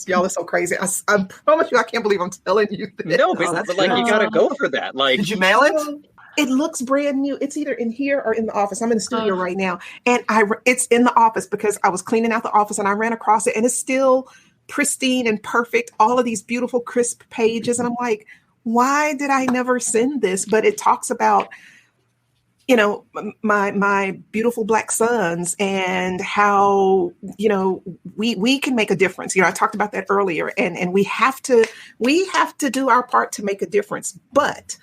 Speaker 9: y'all are so crazy. I promise you, I can't believe I'm telling you this.
Speaker 1: No, but like you got to go for that. Like,
Speaker 2: did you mail it?
Speaker 9: It looks brand new. It's either in here or in the office. I'm in the studio right now. And it's in the office because I was cleaning out the office and I ran across it and it's still pristine and perfect. All of these beautiful, crisp pages. And I'm like, why did I never send this? But it talks about, you know, my beautiful Black sons and how, you know, we can make a difference. You know, I talked about that earlier and we have to do our part to make a difference. But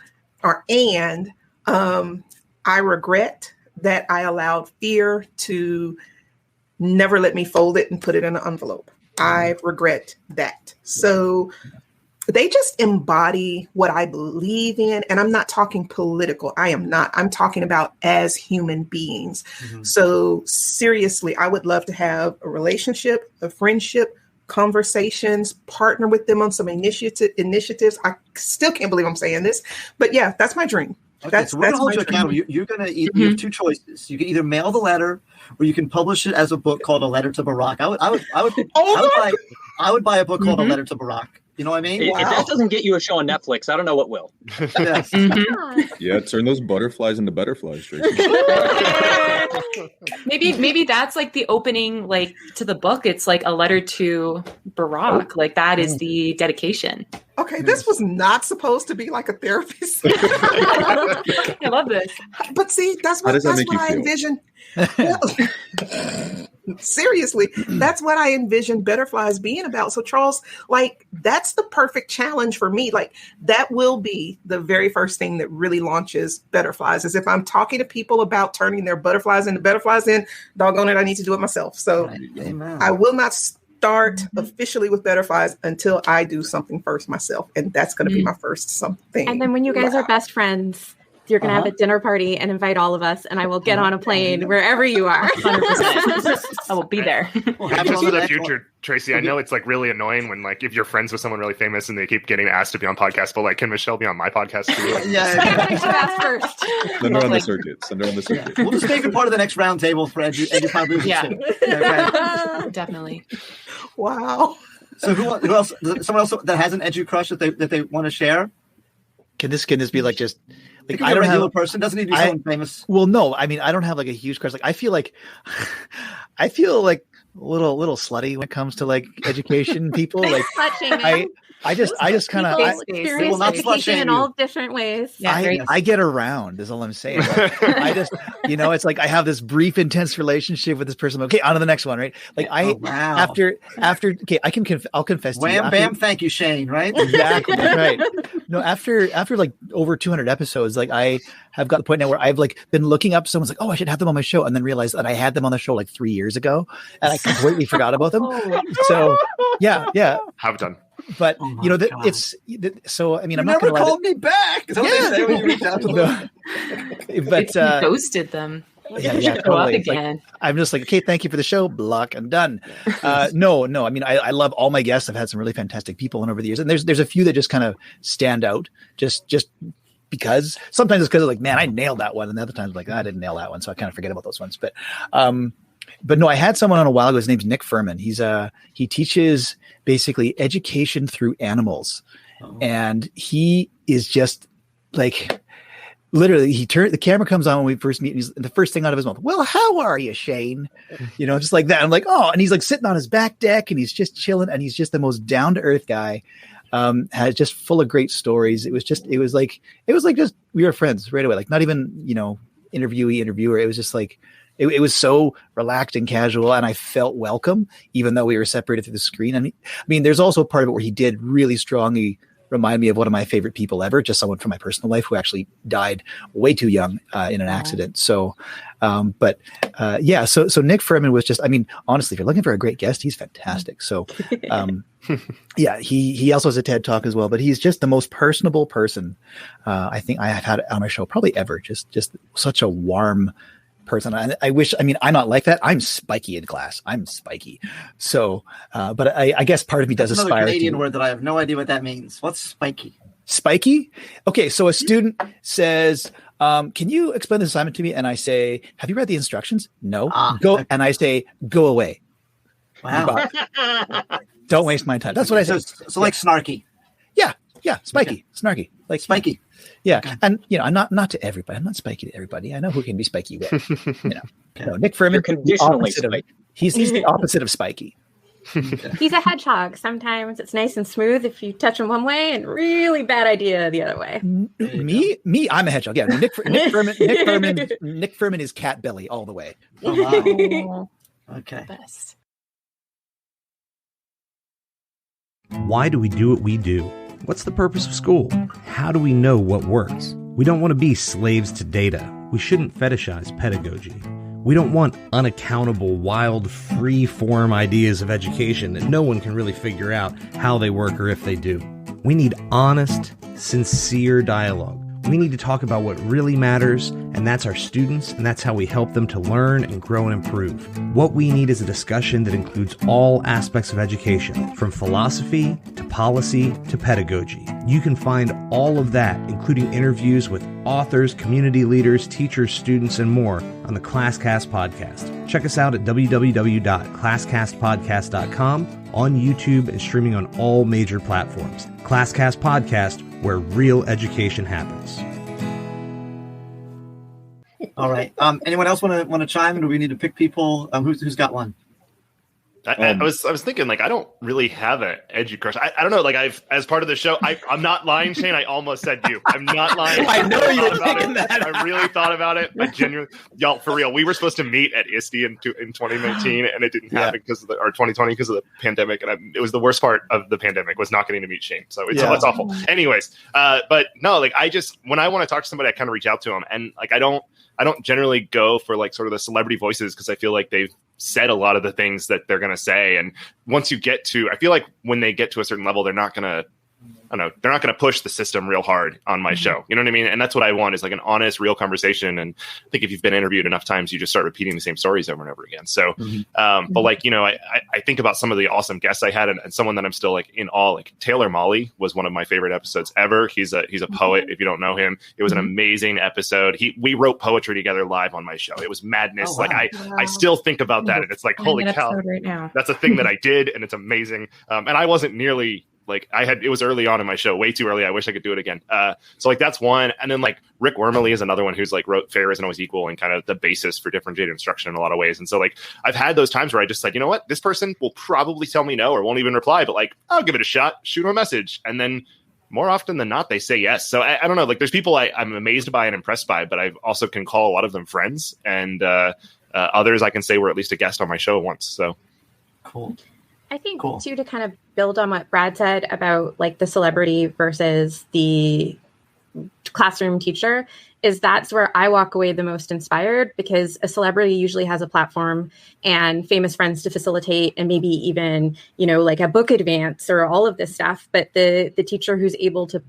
Speaker 9: I regret that I allowed fear to never let me fold it and put it in an envelope. I regret that. So they just embody what I believe in. And I'm not talking political. I'm talking about as human beings. Mm-hmm. So seriously, I would love to have a relationship, a friendship, conversations, partner with them on some initiatives. I still can't believe I'm saying this, but yeah, that's my dream.
Speaker 2: Okay, so we're going to hold you accountable. You're going to you have two choices. You can either mail the letter, or you can publish it as a book called A Letter to Barack. I would buy a book called A Letter to Barack. You know what I mean?
Speaker 1: If that doesn't get you a show on Netflix, I don't know what will.
Speaker 2: Yes.
Speaker 6: Yeah, turn those butterflies into butterflies, Traci.
Speaker 8: Maybe that's like the opening, like to the book. It's like a letter to Barack. Like that is the dedication.
Speaker 9: Okay, this was not supposed to be like a therapist.
Speaker 8: I love this.
Speaker 9: But see, that's what I envision. Seriously, that's what I envision Butterflies being about. So Charles, like that's the perfect challenge for me. Like that will be the very first thing that really launches Butterflies is if I'm talking to people about turning their butterflies into butterflies, then doggone it, I need to do it myself. So I will not start officially with Butterflies until I do something first myself. And that's going to be my first something.
Speaker 7: And then when you guys are best friends, you're going to have a dinner party and invite all of us, and I will get on a plane wherever you are.
Speaker 8: 100%. I will be there.
Speaker 5: Just for the future, Traci, I know it's like really annoying when like if you're friends with someone really famous and they keep getting asked to be on podcasts, but like, can Michelle be on my podcast too?
Speaker 7: Ask first.
Speaker 6: Send her on the circuit.
Speaker 2: We'll just make her part of the next round table for Edupodlooza.
Speaker 8: Yeah. Definitely.
Speaker 9: Wow.
Speaker 2: So who else? Someone else that has an Educrush that they want to share?
Speaker 4: Can this be like just like
Speaker 2: I don't have a person doesn't need to be someone famous.
Speaker 4: Well, no, I mean I don't have like a huge crush. Like I feel like a little slutty when it comes to like education people. Like I just kind of
Speaker 7: experience education in all different ways.
Speaker 4: Yeah, I get around is all I'm saying. Like, I just it's like I have this brief intense relationship with this person. Okay, on to the next one, right? Like after okay, I'll confess to you.
Speaker 2: Wham bam, thank you, Shane, right?
Speaker 4: Exactly, right. No, after like over 200 episodes, like I have got the point now where I've like been looking up someone's like, oh, I should have them on my show, and then realized that I had them on the show like 3 years ago, and I completely forgot about them. So yeah.
Speaker 5: Have done.
Speaker 4: But so I mean, I'm not
Speaker 2: going to call me back. Is that what they say when you reach out to them?
Speaker 8: But you ghosted them.
Speaker 4: Yeah, totally. Again. Like, I'm just like, okay, thank you for the show. Block, I'm done. No. I mean, I love all my guests. I've had some really fantastic people on over the years, and there's a few that just kind of stand out. Just because sometimes it's because like, man, I nailed that one, and the other times like, I didn't nail that one, so I kind of forget about those ones. But no, I had someone on a while ago. His name's Nick Furman. He teaches basically education through animals, and he is just like. Literally, the camera comes on when we first meet, and the first thing out of his mouth, well, how are you, Shane? Just like that. I'm like, oh, and he's like sitting on his back deck and he's just chilling, and he's just the most down to earth guy. Has just full of great stories. It was like just we were friends right away. Like not even interviewer. It was just like It was so relaxed and casual, and I felt welcome, even though we were separated through the screen. I mean, there's also a part of it where he did really strongly remind me of one of my favorite people ever, just someone from my personal life who actually died way too young in an accident. So, so Nick Furman was just, I mean, honestly, if you're looking for a great guest, he's fantastic. So, he also has a TED Talk as well, but he's just the most personable person I think I have had on my show probably ever. Just such a warm person. I wish, I mean, I'm not like that. I'm spiky in class. I'm spiky. So, but I guess part of me does aspire to.
Speaker 2: Another Canadian word that I have no idea what that means. What's spiky?
Speaker 4: Spiky? Okay, so a student says, can you explain this assignment to me? And I say, have you read the instructions? No. Go. Okay. And I say, go away.
Speaker 2: Wow.
Speaker 4: Don't waste my time. That's what I say.
Speaker 2: So like snarky.
Speaker 4: Yeah. Spiky. Okay. Snarky. Like
Speaker 2: spiky.
Speaker 4: Yeah. Okay. And, I'm not to everybody. I'm not spiky to everybody. I know who can be spiky with. Okay. No, Nick Furman, he's the opposite of spiky.
Speaker 7: He's a hedgehog. Sometimes it's nice and smooth if you touch him one way, and really bad idea the other way.
Speaker 4: Me, I'm a hedgehog. Yeah, Nick Furman is cat belly all the way.
Speaker 2: Oh, wow. Okay.
Speaker 8: Best.
Speaker 12: Why do we do what we do? What's the purpose of school? How do we know what works? We don't want to be slaves to data. We shouldn't fetishize pedagogy. We don't want unaccountable, wild, free-form ideas of education that no one can really figure out how they work or if they do. We need honest, sincere dialogue. We need to talk about what really matters, and that's our students, and that's how we help them to learn and grow and improve. What we need is a discussion that includes all aspects of education, from philosophy to policy to pedagogy. You can find all of that, including interviews with authors, community leaders, teachers, students, and more on the ClassCast podcast. Check us out at www.classcastpodcast.com, on YouTube, and streaming on all major platforms. ClassCast Podcast, where real education happens.
Speaker 2: All right. Anyone else want to chime in? Do we need to pick people? Who's got one?
Speaker 5: I was thinking, like, I don't really have an Educrush. I don't know, like, as part of the show, I'm not lying, Shane. I almost said you. I'm not lying.
Speaker 4: I know you were thinking that.
Speaker 5: I really thought about it. I genuinely, y'all, for real. We were supposed to meet at ISTE in 2019, and it didn't happen because of or 2020 because of the pandemic. And it was the worst part of the pandemic was not getting to meet Shane. So it's awful. Anyways, but no, like, when I want to talk to somebody, I kind of reach out to them, and like I don't generally go for like sort of the celebrity voices because I feel like they've said a lot of the things that they're going to say. And once you get to, I feel like when they get to a certain level, they're not going to push the system real hard on my show. You know what I mean? And that's what I want, is like an honest, real conversation. And I think if you've been interviewed enough times, you just start repeating the same stories over and over again. So, but like, I think about some of the awesome guests I had, and someone that I'm still like in awe, like Taylor Mealey was one of my favorite episodes ever. He's a poet. If you don't know him, it was an amazing episode. We wrote poetry together live on my show. It was madness.
Speaker 2: Oh, wow.
Speaker 5: Like I still think about that, and it's like, holy cow,
Speaker 8: right now.
Speaker 5: That's a thing that I did. And it's amazing. And I wasn't nearly, like, it was early on in my show, way too early. I wish I could do it again. So like that's one. And then like Rick Wormley is another one who's like wrote Fair Isn't Always Equal and kind of the basis for differentiated instruction in a lot of ways. And so like I've had those times where I just like, you know what, this person will probably tell me no or won't even reply, but like I'll give it a shot, shoot them a message. And then more often than not, they say yes. So I don't know, like there's people I'm amazed by and impressed by, but I also can call a lot of them friends, and others I can say were at least a guest on my show once. So
Speaker 2: cool.
Speaker 7: I think, too, to kind of build on what Brad said about like the celebrity versus the classroom teacher, is that's where I walk away the most inspired, because a celebrity usually has a platform and famous friends to facilitate, and maybe even, like a book advance or all of this stuff. But the teacher who's able to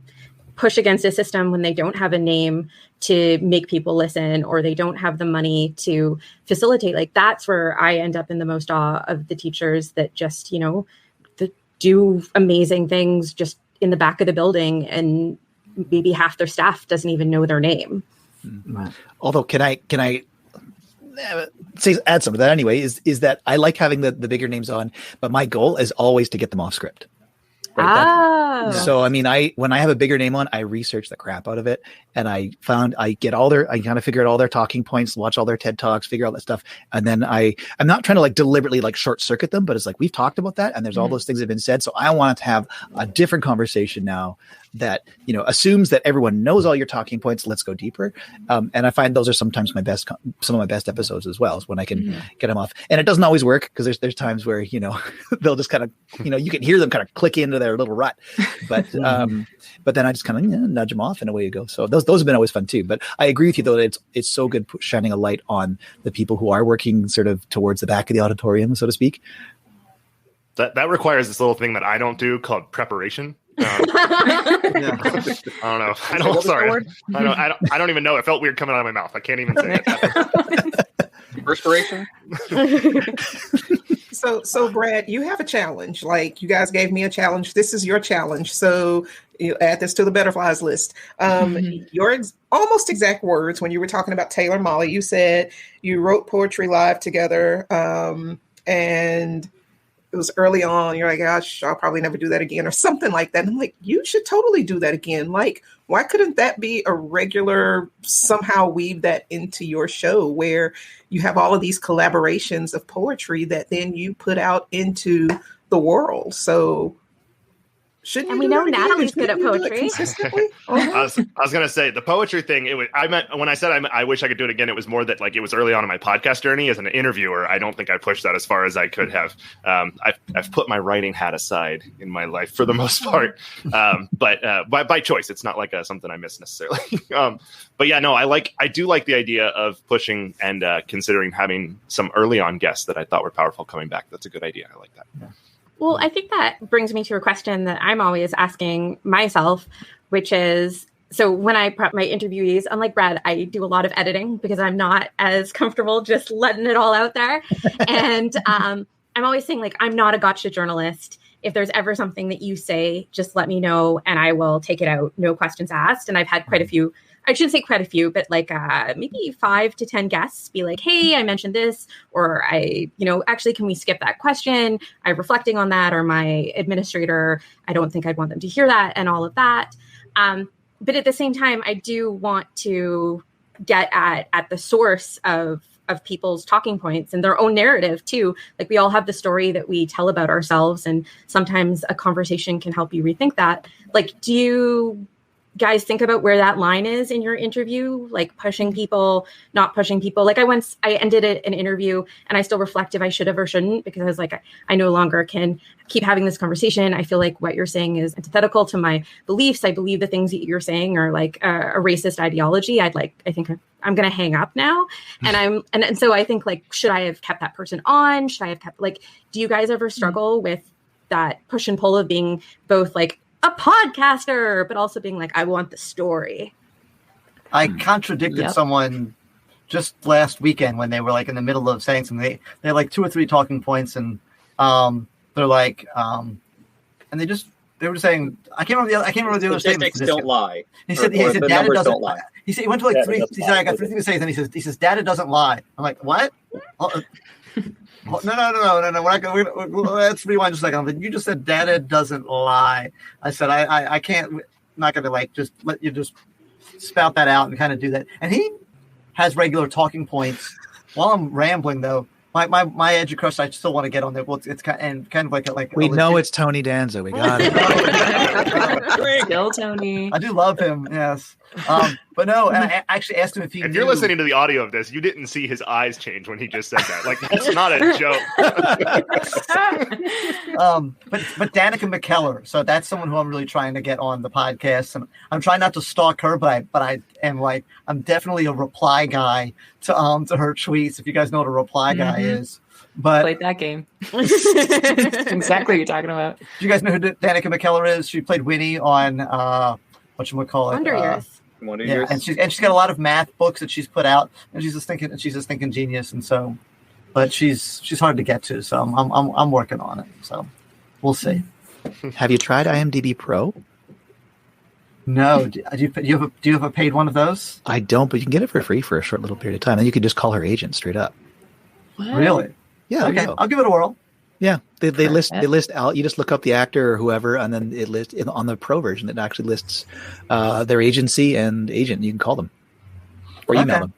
Speaker 7: push against a system when they don't have a name to make people listen, or they don't have the money to facilitate, like that's where I end up in the most awe of the teachers that just, that do amazing things just in the back of the building, and maybe half their staff doesn't even know their name.
Speaker 4: Mm-hmm. Although, can I add some of that anyway, is that I like having the bigger names on, but my goal is always to get them off script. Right? So, I mean, when I have a bigger name on, I research the crap out of it, and I kind of figure out all their talking points, watch all their TED Talks, figure out that stuff. And then I'm not trying to like deliberately like short circuit them, but it's like, we've talked about that, and there's all those things that have been said. So I want to have a different conversation now that, assumes that everyone knows all your talking points. Let's go deeper. And I find those are sometimes some of my best episodes as well, is when I can get them off. And it doesn't always work, because there's times where, they'll just kind of, you can hear them kind of click into their little rut, but then I just kind of nudge them off and away you go. So those have been always fun too. But I agree with you though, that it's so good shining a light on the people who are working sort of towards the back of the auditorium, so to speak.
Speaker 5: That requires this little thing that I don't do called preparation. I don't know. I don't even know. It felt weird coming out of my mouth. I can't even say it.
Speaker 1: Perspiration.
Speaker 9: So Brad, you have a challenge. Like, you guys gave me a challenge. This is your challenge. So you add this to the butterflies list. Your almost exact words when you were talking about Taylor and Molly, you said you wrote poetry live together, and it was early on. You're like, gosh, I'll probably never do that again, or something like that. And I'm like, you should totally do that again. Like, why couldn't that be a regular, somehow weave that into your show where you have all of these collaborations of poetry that then you put out into the world? So shouldn't
Speaker 7: and we know Natalie's good at poetry.
Speaker 5: I was going to say the poetry thing. When I said I wish I could do it again, it was more that like it was early on in my podcast journey as an interviewer. I don't think I pushed that as far as I could have. I've put my writing hat aside in my life for the most part, but by choice. It's not like something I miss necessarily. But yeah, no, I do like the idea of pushing and considering having some early on guests that I thought were powerful coming back. That's a good idea. I like that. Yeah.
Speaker 7: Well, I think that brings me to a question that I'm always asking myself, which is, so when I prep my interviewees, unlike Brad, I do a lot of editing because I'm not as comfortable just letting it all out there. And I'm always saying, like, I'm not a gotcha journalist. If there's ever something that you say, just let me know and I will take it out. No questions asked. And I've had quite a few, I shouldn't say quite a few, but like maybe 5 to 10 guests be like, hey, I mentioned this, or actually, can we skip that question? I'm reflecting on that, or my administrator, I don't think I'd want them to hear that, and all of that. But at the same time, I do want to get at the source of people's talking points and their own narrative too. Like, we all have the story that we tell about ourselves, and sometimes a conversation can help you rethink that. Like, do you guys think about where that line is in your interview, like pushing people, not pushing people? Like, I ended an interview and I still reflect if I should have or shouldn't, because I was like, I no longer can keep having this conversation. I feel like what you're saying is antithetical to my beliefs. I believe the things that you're saying are like a racist ideology. I think I'm going to hang up now. And and so I think, like, should I have kept that person on? Should I have kept, like, do you guys ever struggle with that push and pull of being both like a podcaster, but also being like, I want the story?
Speaker 2: I contradicted someone just last weekend when they were like in the middle of saying something. They had like 2 or 3 talking points, and they're like, and they were saying, I can't remember the other statements.
Speaker 1: Statistics don't lie.
Speaker 2: He said data doesn't lie. He said he went to like 3. He said, I got 3 things to say. Then he says data doesn't lie. I'm like, what? No. Let's rewind just a second. You just said data doesn't lie. I said I can't. I'm not going to like just let you just spout that out and kind of do that. And he has regular talking points. While I'm rambling though, my Educrush, I still want to get on there. Well, it's kind of like
Speaker 4: we know it's Tony Danza. We got it.
Speaker 8: Still Tony.
Speaker 2: I do love him. Yes. But no, I actually asked him if he.
Speaker 5: If you're listening to the audio of this, you didn't see his eyes change when he just said that. Like, that's not a
Speaker 2: joke. But Danica McKellar, so that's someone who I'm really trying to get on the podcast. And I'm trying not to stalk her, but I am like, I'm definitely a reply guy to her tweets. If you guys know what a reply guy is. But
Speaker 8: played that game. Exactly what you're talking about.
Speaker 2: Do you guys know who Danica McKellar is? She played Winnie on whatchamacallit?
Speaker 7: Wonder Years.
Speaker 1: Wonder Years.
Speaker 2: And she's got a lot of math books that she's put out, and she's just thinking genius, and so, but she's hard to get to, so I'm working on it. So we'll see.
Speaker 4: Have you tried IMDb Pro?
Speaker 2: No. Do you have a paid one of those?
Speaker 4: I don't, but you can get it for free for a short little period of time, and you can just call her agent straight up.
Speaker 7: What?
Speaker 2: Really?
Speaker 4: Yeah.
Speaker 2: Okay, I'll give it a whirl.
Speaker 4: Yeah, they list out. You just look up the actor or whoever, and then it lists on the pro version. It actually lists their agency and agent. You can call them or email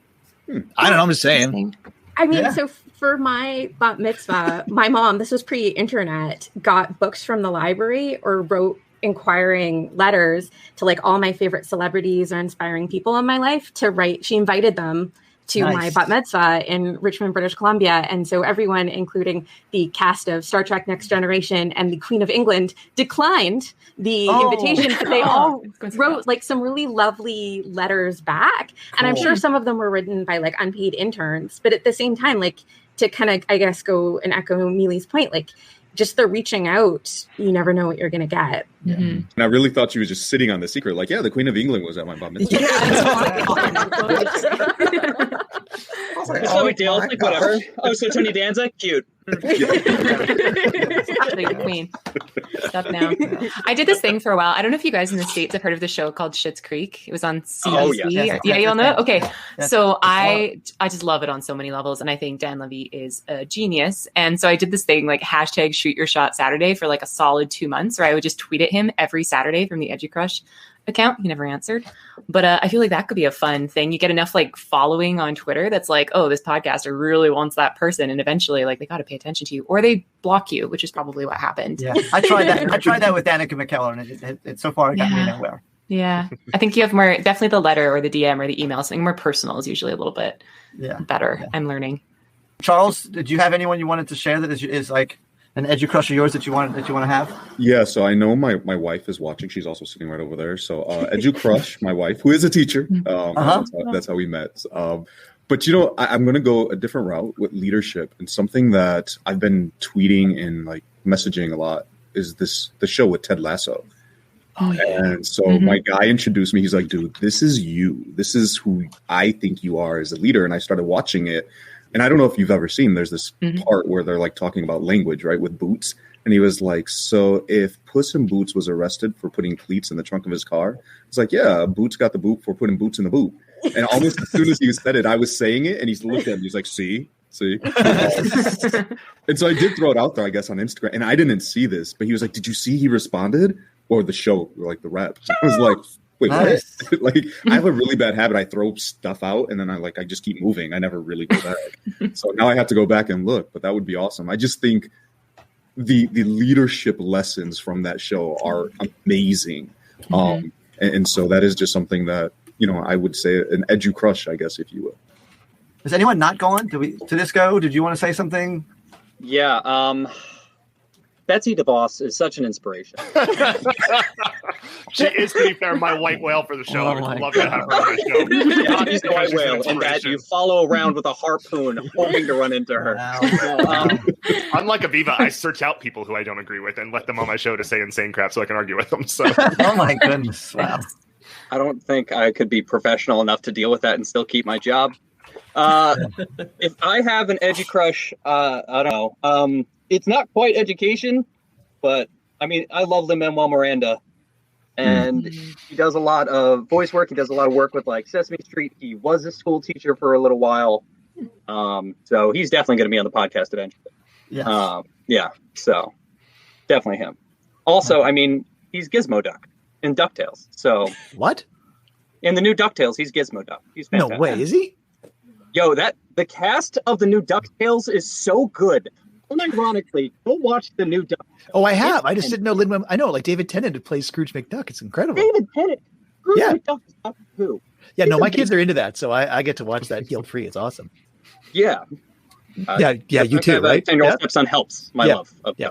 Speaker 4: them. I don't know. I'm just saying.
Speaker 7: I mean, so for my bat mitzvah, my mom, this was pre-internet, got books from the library or wrote inquiring letters to like all my favorite celebrities or inspiring people in my life to write. She invited them to my bat mitzvah in Richmond, British Columbia. And so everyone, including the cast of Star Trek Next Generation and the Queen of England, declined the invitation, but they all wrote like some really lovely letters back. Cool. And I'm sure some of them were written by like unpaid interns, but at the same time, like to kind of, I guess, go and echo Mealey's point, like just the reaching out, you never know what you're going to get.
Speaker 6: Yeah. And I really thought she was just sitting on the secret. Like, yeah, the Queen of England was at my bat mitzvah.
Speaker 1: It's no big deal. Like, whatever. Oh, so Tony Danza? Cute.
Speaker 8: The Queen. Stop now. I did this thing for a while. I don't know if you guys in the States have heard of the show called Schitt's Creek. It was on CBC. Oh, yeah. Yeah, you all know it? Okay. So I just love it on so many levels. And I think Dan Levy is a genius. And so I did this thing like hashtag shoot your shot Saturday for like a solid 2 months, where I would just tweet at him every Saturday from the Educrush account. He never answered. But I feel like that could be a fun thing. You get enough like following on Twitter that's like, oh, this podcaster really wants that person. And eventually like they got to pay attention to you, or they block you, which is probably what happened.
Speaker 2: Yeah, I tried that with Danica McKellar, and it so far it got me nowhere.
Speaker 8: Yeah. I think you have more, definitely the letter or the DM or the email, something more personal is usually a little bit better. Yeah. I'm learning.
Speaker 2: Charles, did you have anyone you wanted to share that is like an Educrush of yours that you want to have?
Speaker 6: Yeah, so I know my wife is watching. She's also sitting right over there. So Educrush, my wife, who is a teacher. That's how we met. But you know, I'm going to go a different route with leadership, and something that I've been tweeting and like messaging a lot is the show with Ted Lasso. Oh, yeah. And so my guy introduced me. He's like, dude, this is you. This is who I think you are as a leader. And I started watching it. And I don't know if you've ever seen, there's this part where they're like talking about language, right, with Boots. And he was like, so if Puss in Boots was arrested for putting cleats in the trunk of his car, it's like, yeah, Boots got the boot for putting boots in the boot. And almost as soon as he said it, I was saying it, and he looked at me. He's like, see? And so I did throw it out there, I guess, on Instagram. And I didn't see this, but he was like, did you see he responded? Or the show, or like the rep. I was like, wait, nice. What? Like, I have a really bad habit. I throw stuff out, and then I just keep moving. I never really go back. So now I have to go back and look, but that would be awesome. I just think the leadership lessons from that show are amazing. And so that is just something that, you know, I would say an Educrush, I guess, if you will.
Speaker 2: Is anyone not going? Tudisco, did you want to say something?
Speaker 1: Yeah, Betsy DeVos is such an inspiration.
Speaker 5: She is, to be fair, my white whale for the show. I would love to have her on the show.
Speaker 1: She's the white whale, and that you follow around with a harpoon, hoping to run into her.
Speaker 5: Wow. Unlike Aviva, I search out people who I don't agree with and let them on my show to say insane crap so I can argue with them. So,
Speaker 2: oh my goodness! Wow.
Speaker 1: I don't think I could be professional enough to deal with that and still keep my job. If I have an Educrush, I don't know. It's not quite education, but I mean, I love Lin-Manuel Miranda, and he does a lot of voice work. He does a lot of work with like Sesame Street. He was a school teacher for a little while. So he's definitely going to be on the podcast eventually. Yeah. So definitely him. Also, I mean, he's Gizmo Duck in DuckTales. So
Speaker 4: what?
Speaker 1: In the new DuckTales, he's Gizmo Duck. He's fantastic.
Speaker 4: No way, is he?
Speaker 1: Yo, the cast of the new DuckTales is so good. Unironically, go watch the new Duck.
Speaker 4: Oh, I have. I just didn't know Lin-Manuel. I know, like David Tennant plays Scrooge McDuck. It's incredible.
Speaker 1: David Tennant. Scrooge McDuck is not who.
Speaker 4: Yeah, no, my kids are into that, so I get to watch that guilt free. It's awesome.
Speaker 1: Yeah.
Speaker 4: Yeah, you too, right?
Speaker 1: 10-year-old stepson helps my love.
Speaker 4: Yeah.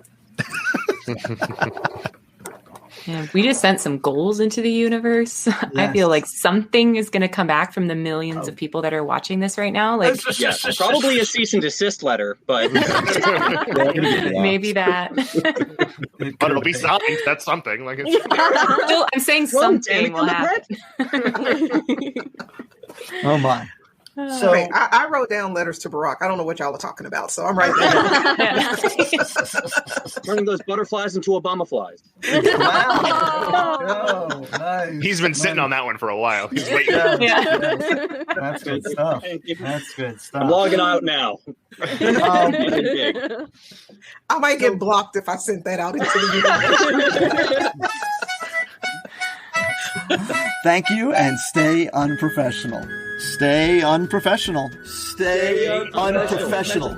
Speaker 8: Yeah, we just sent some goals into the universe. Yes. I feel like something is going to come back from the millions of people that are watching this right now. Like,
Speaker 1: probably a cease and desist letter, but
Speaker 8: maybe that.
Speaker 5: But it'll be something. That's something. Like,
Speaker 8: still, I'm saying something will happen.
Speaker 2: Oh my.
Speaker 9: So wait, I wrote down letters to Barack. I don't know what y'all are talking about, so I'm right there.
Speaker 1: Turning those butterflies into Obama flies.
Speaker 2: Wow. Oh, nice.
Speaker 5: He's been sitting on that one for a while. He's waiting.
Speaker 2: That's good stuff. That's good stuff.
Speaker 1: I'm logging out now.
Speaker 9: I might get blocked if I sent that out into the universe.
Speaker 2: Thank you, and stay unprofessional. Stay unprofessional. Stay unprofessional.